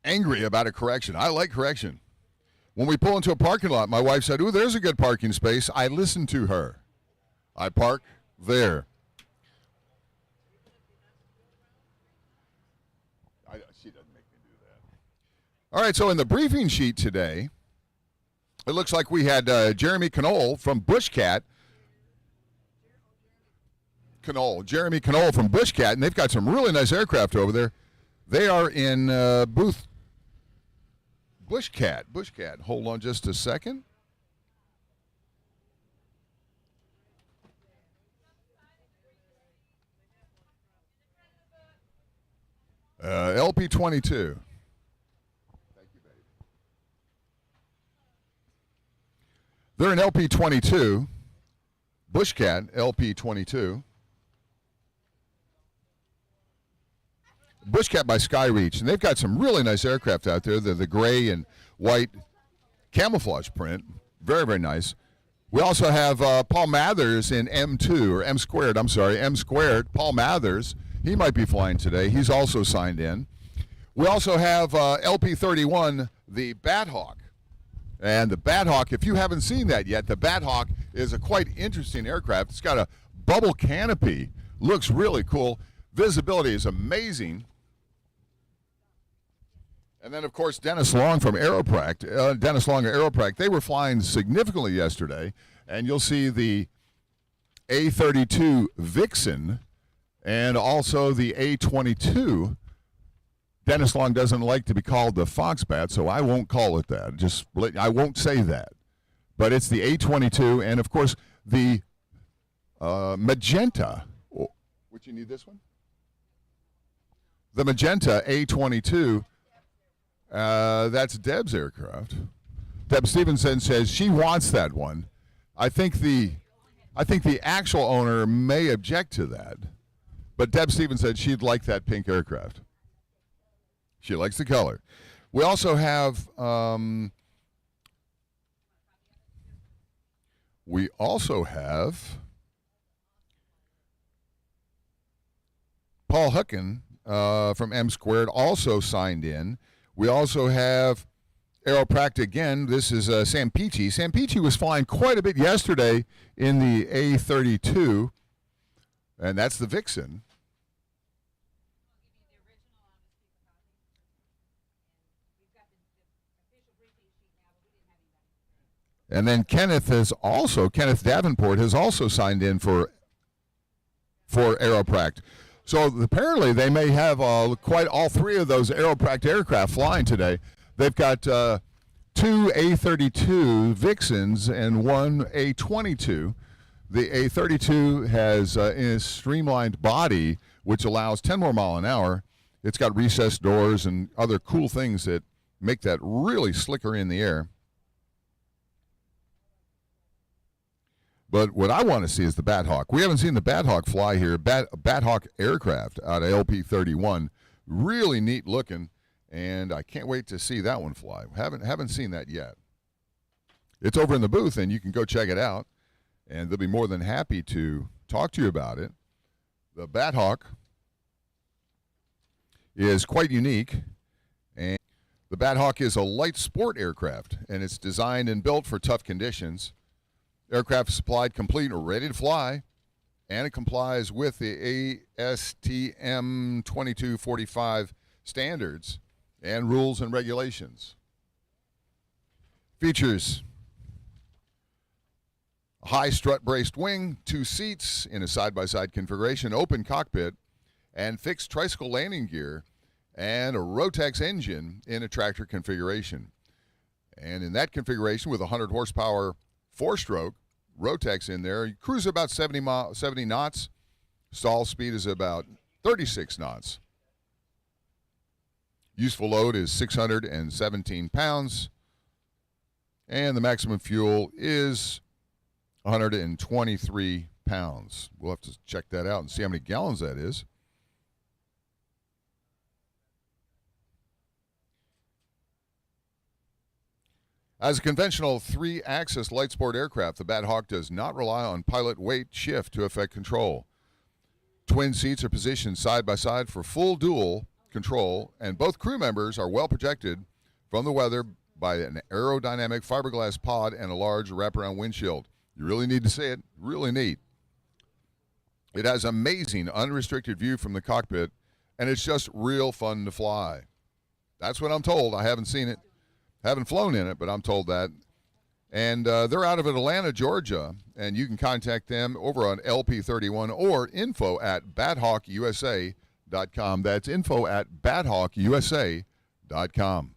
angry about a correction. I like correction. When we pull into a parking lot, my wife said, "Ooh, there's a good parking space." I listen to her. I park there. She doesn't make me do that. All right, so in the briefing sheet today, it looks like we had Jeremy Knoll from Bushcat. Jeremy Knoll from Bushcat, and they've got some really nice aircraft over there. They are in booth Bushcat. Hold on just a second. LP22. Thank you, baby. They're an LP22. Bushcat LP22. Bushcat by Skyreach, and they've got some really nice aircraft out there. They're the gray and white camouflage print. Very, very nice. We also have Paul Mathers in M2, or M squared, I'm sorry, M squared. Paul Mathers, he might be flying today. He's also signed in. We also have LP31, the Bathawk. And the Bathawk, if you haven't seen that yet, the Bathawk is a quite interesting aircraft. It's got a bubble canopy. Looks really cool. Visibility is amazing. And then, of course, Dennis Long from Aeropract. Dennis Long of Aeropract, they were flying significantly yesterday. And you'll see the A32 Vixen and also the A22 Dennis Long doesn't like to be called the fox bat, so I won't call it that. I won't say that. But it's the A22, and of course the magenta. Oh, would you need this one? The magenta A22. That's Deb's aircraft. Deb Stevenson says she wants that one. I think the actual owner may object to that, but Deb Stevens said she'd like that pink aircraft. She likes the color. We also have Paul Hucken from M Squared also signed in. We also have Aeropract again. This is Sam Peachy. Sam Peachy was flying quite a bit yesterday in the A32, and that's the Vixen. And then Kenneth Davenport has also signed in for Aeropract. So apparently they may have quite all three of those Aeropract aircraft flying today. They've got two A32 Vixens and one A22. The A32 has a streamlined body, which allows 10 more mile an hour. It's got recessed doors and other cool things that make that really slicker in the air. But what I want to see is the Bat Hawk. We haven't seen the Bat Hawk fly here. Bat Hawk aircraft out of LP31. Really neat looking, and I can't wait to see that one fly. Haven't seen that yet. It's over in the booth, and you can go check it out, and they'll be more than happy to talk to you about it. The Bat Hawk is quite unique, and the Bat Hawk is a light sport aircraft, and it's designed and built for tough conditions. Aircraft supplied complete or ready to fly, and it complies with the ASTM 2245 standards and rules and regulations. Features a high strut-braced wing, 2 seats in a side-by-side configuration, open cockpit, and fixed tricycle landing gear, and a Rotax engine in a tractor configuration. And in that configuration with 100 horsepower 4-stroke Rotax in there, you cruise about 70 knots. Stall speed is about 36 knots. Useful load is 617 pounds. And the maximum fuel is 123 pounds. We'll have to check that out and see how many gallons that is. As a conventional 3-axis light sport aircraft, the Bat Hawk does not rely on pilot weight shift to affect control. Twin seats are positioned side by side for full dual control, and both crew members are well protected from the weather by an aerodynamic fiberglass pod and a large wraparound windshield. You really need to see it. Really neat. It has amazing unrestricted view from the cockpit, and it's just real fun to fly. That's what I'm told. I haven't seen it. Haven't flown in it, but I'm told that. And they're out of Atlanta, Georgia, and you can contact them over on LP31 or info@bathawkusa.com. That's info@bathawkusa.com.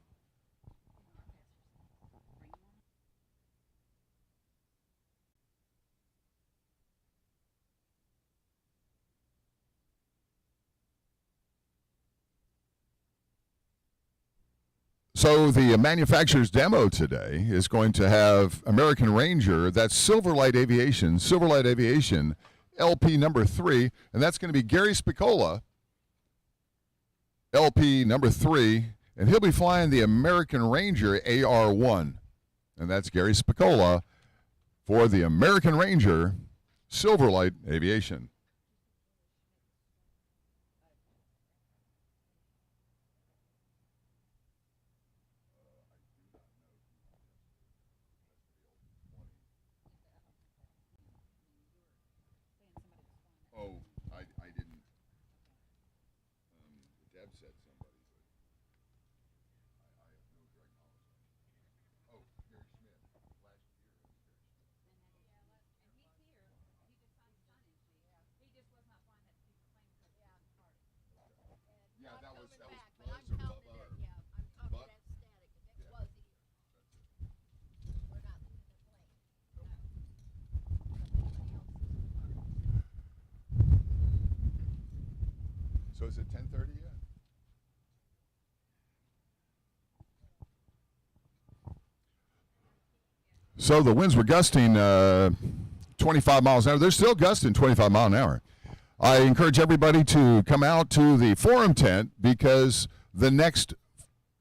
So the manufacturer's demo today is going to have American Ranger, that's Silverlight Aviation, LP number 3, and that's going to be Gary Spicola, LP number 3, and he'll be flying the American Ranger AR1, and that's Gary Spicola for the American Ranger, Silverlight Aviation. is it 10:30 yet? So the winds were gusting 25 miles an hour. They're still gusting 25 miles an hour. I encourage everybody to come out to the forum tent because the next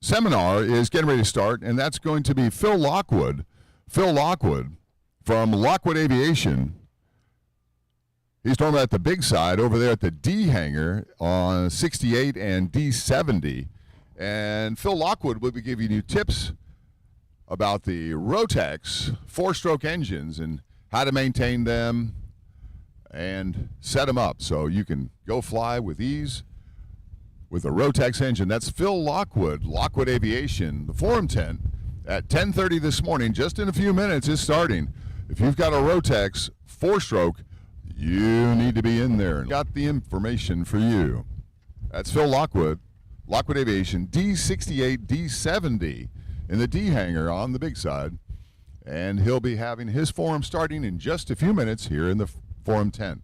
seminar is getting ready to start, and that's going to be Phil Lockwood. Phil Lockwood from Lockwood Aviation. He's talking about the big side over there at the D hangar on 68 and D70. And Phil Lockwood will be giving you tips about the Rotex four-stroke engines and how to maintain them and set them up so you can go fly with ease with a Rotex engine. That's Phil Lockwood, Lockwood Aviation. The forum tent at 10:30 this morning, just in a few minutes, is starting. If you've got a Rotex four-stroke, you need to be in there. Got the information for you. That's Phil Lockwood, Lockwood Aviation, D68, D70 in the D hangar on the big side. And he'll be having his forum starting in just a few minutes here in the forum tent.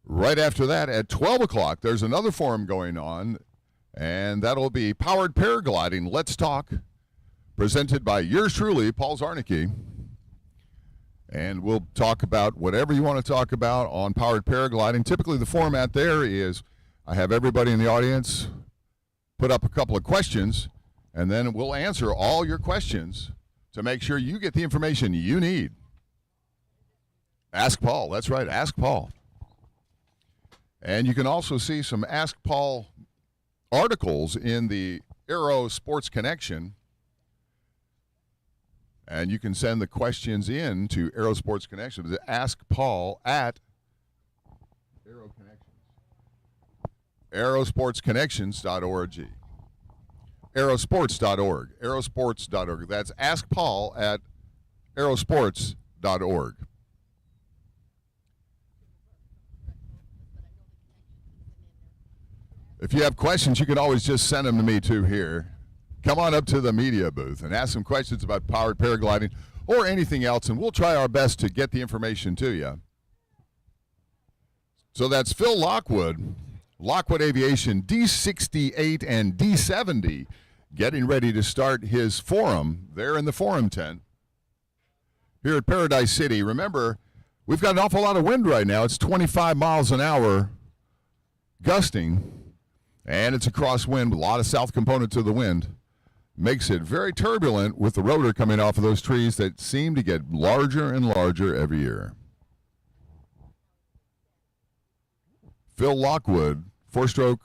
Right after that, at 12 o'clock, there's another forum going on, and that'll be Powered Paragliding Let's Talk, presented by yours truly, Paul Czarnecki. And we'll talk about whatever you want to talk about on powered paragliding. Typically, the format there is I have everybody in the audience put up a couple of questions, and then we'll answer all your questions to make sure you get the information you need. Ask Paul. That's right, Ask Paul. And you can also see some Ask Paul articles in the Aero Sports Connection. And you can send the questions in to Aero Sports Connection to Ask Paul at Aero Connections, aerosportsconnections.org. Aerosports.org. Aerosports.org. That's Ask Paul at aerosports.org. If you have questions, you can always just send them to me too here. Come on up to the media booth and ask some questions about powered paragliding or anything else, and we'll try our best to get the information to you. So that's Phil Lockwood, Lockwood Aviation, D68 and D70, getting ready to start his forum there in the forum tent here at Paradise City. Remember, we've got an awful lot of wind right now. It's 25 miles an hour gusting, and it's a crosswind with a lot of south component to the wind. Makes it very turbulent with the rotor coming off of those trees that seem to get larger and larger every year. Phil Lockwood, four-stroke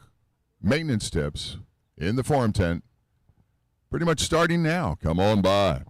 maintenance tips in the forum tent, pretty much starting now. Come on by.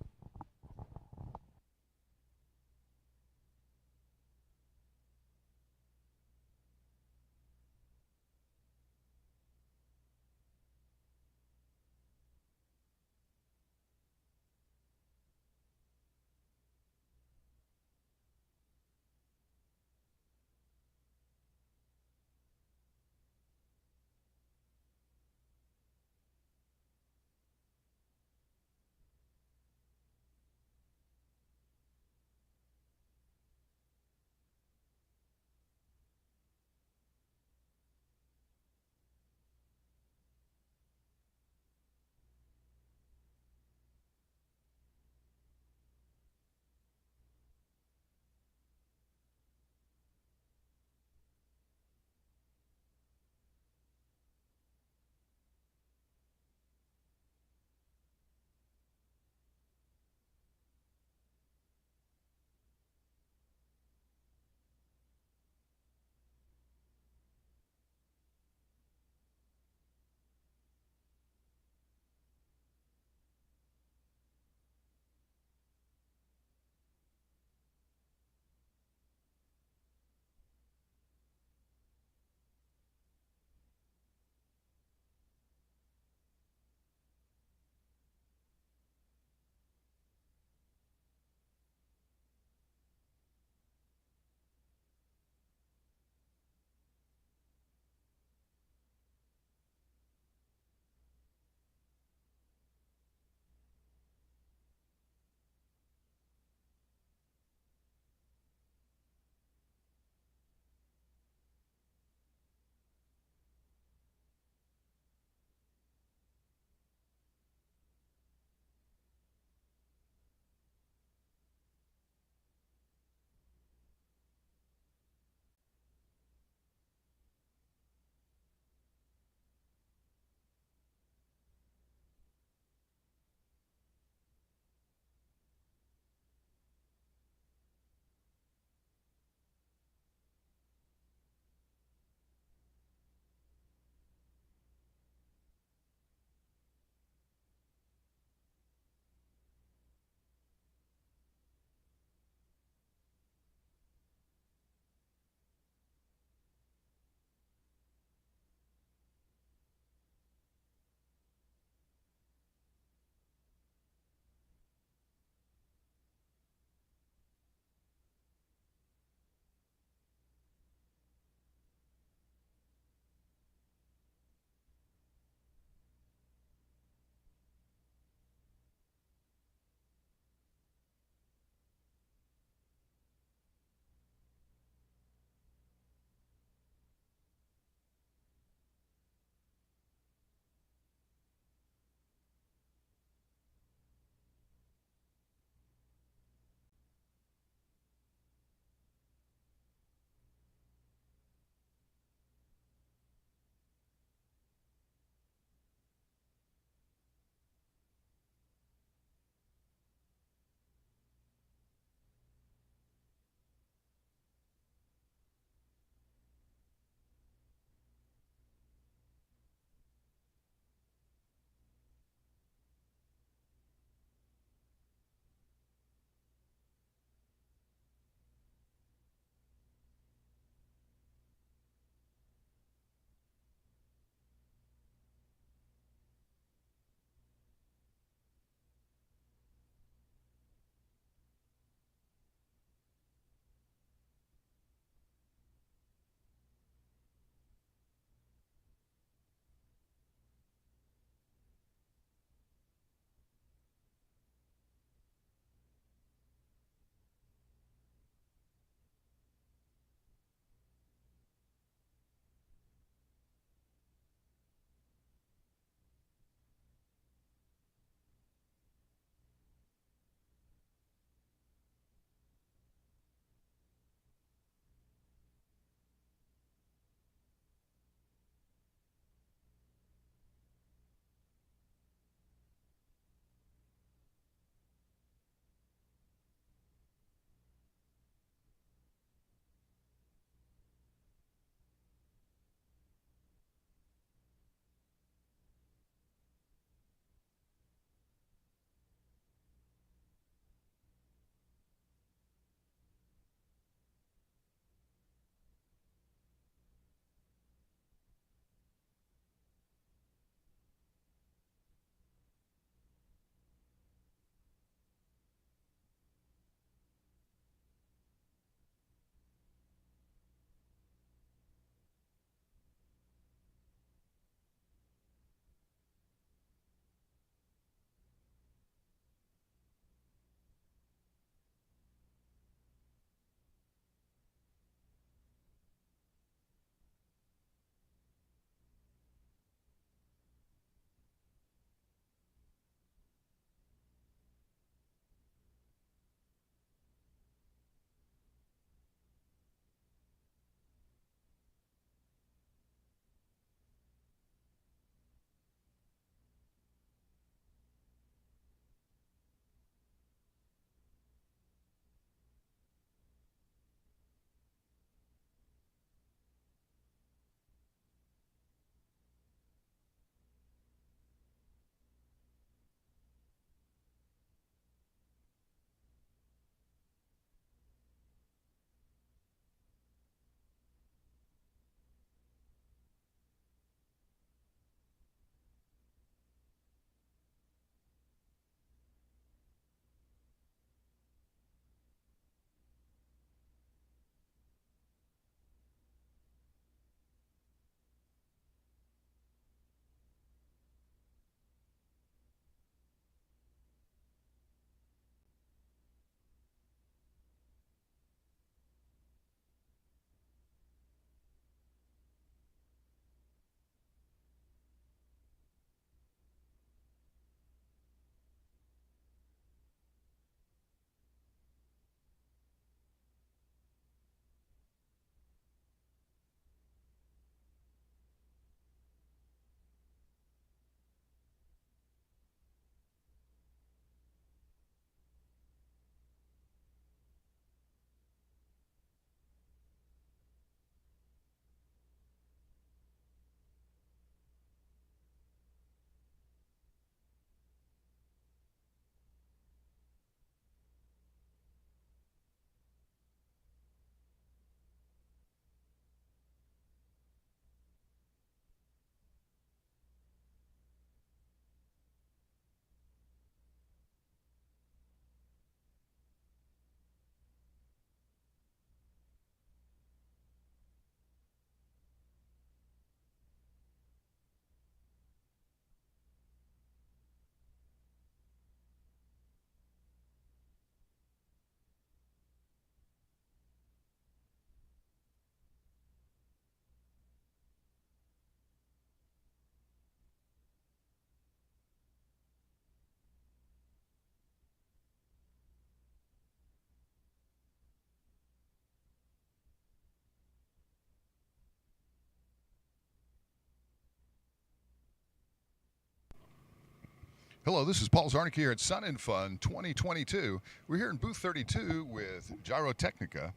Hello, this is Paul Czarnecki here at Sun and Fun 2022. We're here in booth 32 with Gyrotechnica,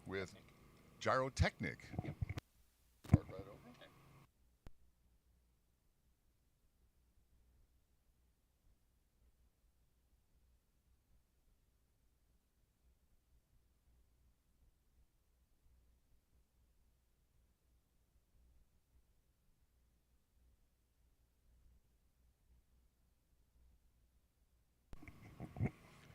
with Gyrotechnic.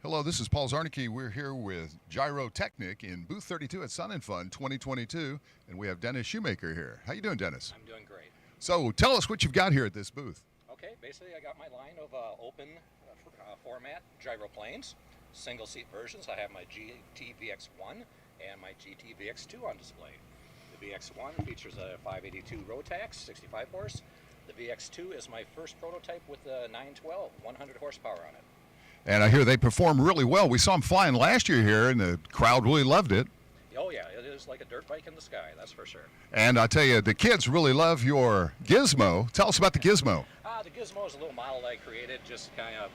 Hello, this is Paul Czarnecki. We're here with Gyrotechnic in booth 32 at Sun and Fun 2022, and we have Dennis Shoemaker here. How you doing, Dennis? I'm doing great. So tell us what you've got here at this booth. Okay, basically I got my line of open format gyroplanes, single seat versions. I have my GT VX1 and my GT VX2 on display. The VX1 features a 582 Rotax, 65 horse. The VX2 is my first prototype with a 912, 100 horsepower on it. And I hear they perform really well. We saw them flying last year here, and the crowd really loved it. Oh yeah, it is like a dirt bike in the sky, that's for sure. And I tell you, the kids really love your gizmo. Tell us about the gizmo. The gizmo is a little model I created, just kind of,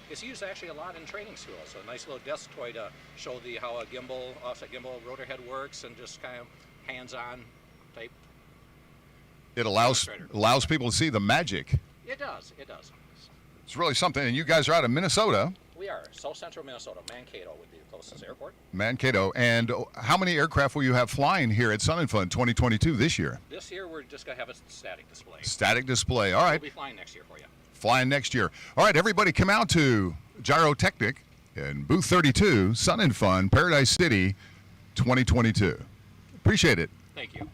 it's used actually a lot in training school. So a nice little desk toy to show how a gimbal, offset gimbal rotor head works, and just kind of hands-on type. It allows people to see the magic. It does, it does. It's really something. And you guys are out of Minnesota. We are. South Central Minnesota. Mankato would be the closest airport. Mankato. And how many aircraft will you have flying here at Sun and Fun 2022 this year? This year, we're just going to have a static display. Static display. All right. We'll be flying next year for you. Flying next year. All right, everybody come out to Gyrotechnic in booth 32, Sun and Fun, Paradise City 2022. Appreciate it. Thank you.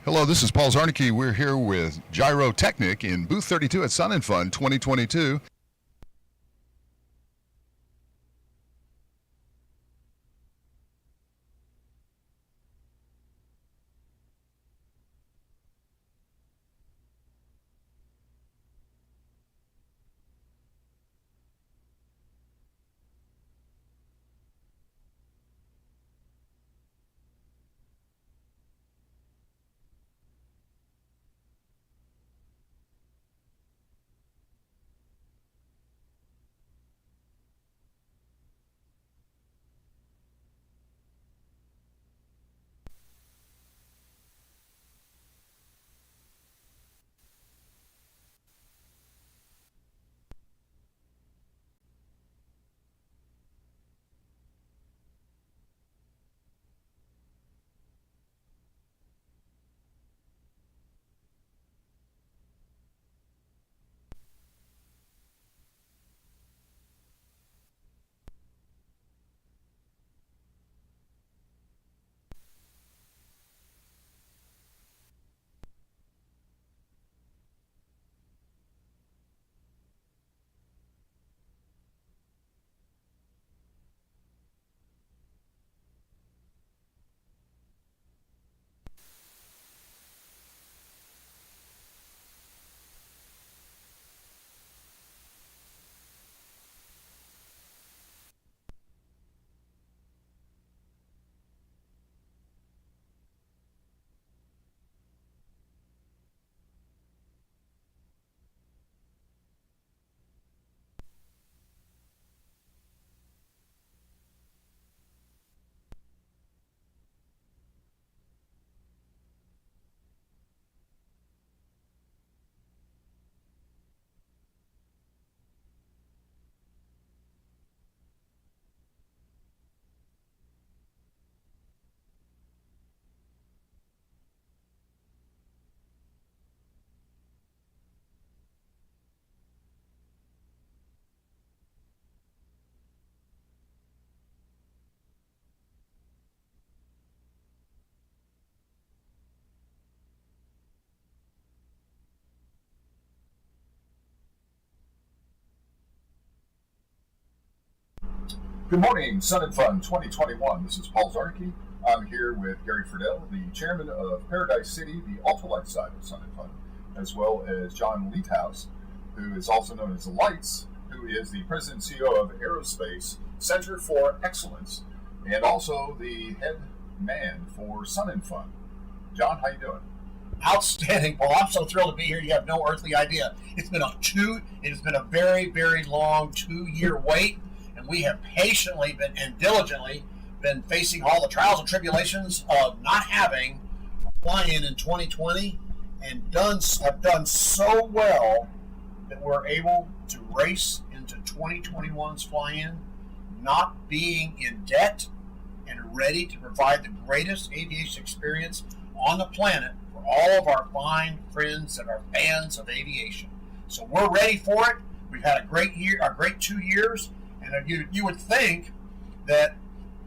Hello, this is Paul Czarnecki. We're here with Gyrotechnic in booth 32 at Sun and Fun 2022. Good morning, Sun and Fun 2021. This is Paul Czarnecki. I'm here with Gary Friedel, the chairman of Paradise City, the ultralight side of Sun and Fun, as well as John Leithouse, who is also known as Lights, who is the president and CEO of Aerospace Center for Excellence, and also the head man for Sun and Fun. John, how you doing? Outstanding, Paul. I'm so thrilled to be here. You have no earthly idea. It has been a very, very long 2-year wait, and we have patiently been and diligently been facing all the trials and tribulations of not having a fly-in in 2020, and have done so well that we're able to race into 2021's fly-in, not being in debt and ready to provide the greatest aviation experience on the planet for all of our fine friends and our fans of aviation. So we're ready for it. We've had a great 2 years, and you would think that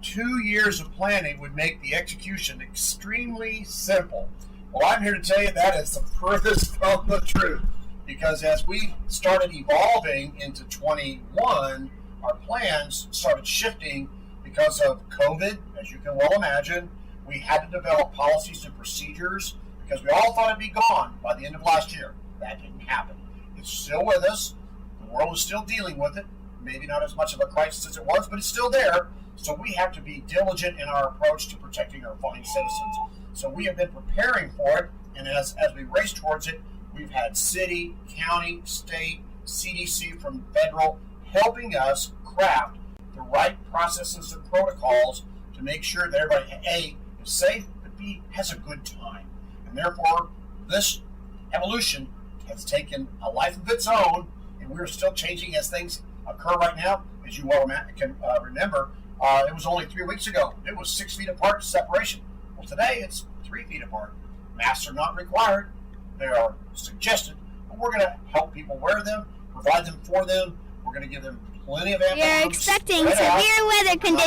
2 years of planning would make the execution extremely simple. Well, I'm here to tell you that is the furthest from the truth, because as we started evolving into 21, our plans started shifting because of COVID. As you can well imagine, we had to develop policies and procedures because we all thought it'd be gone by the end of last year. That didn't happen. It's still with us. The world is still dealing with it. Maybe not as much of a crisis as it was, but it's still there. So we have to be diligent in our approach to protecting our fine citizens. So we have been preparing for it, and as we race towards it, we've had city, county, state, CDC from federal helping us craft the right processes and protocols to make sure that everybody, A, is safe, but B, has a good time. And therefore, this evolution has taken a life of its own, and we're still changing as things occur right now. As you well can remember, it was only 3 weeks ago. It was 6 feet apart separation. Well, today it's 3 feet apart. Masks are not required. They are suggested, but we're going to help people wear them, provide them for them. We're going to give them plenty of ammo. You're expecting severe weather conditions.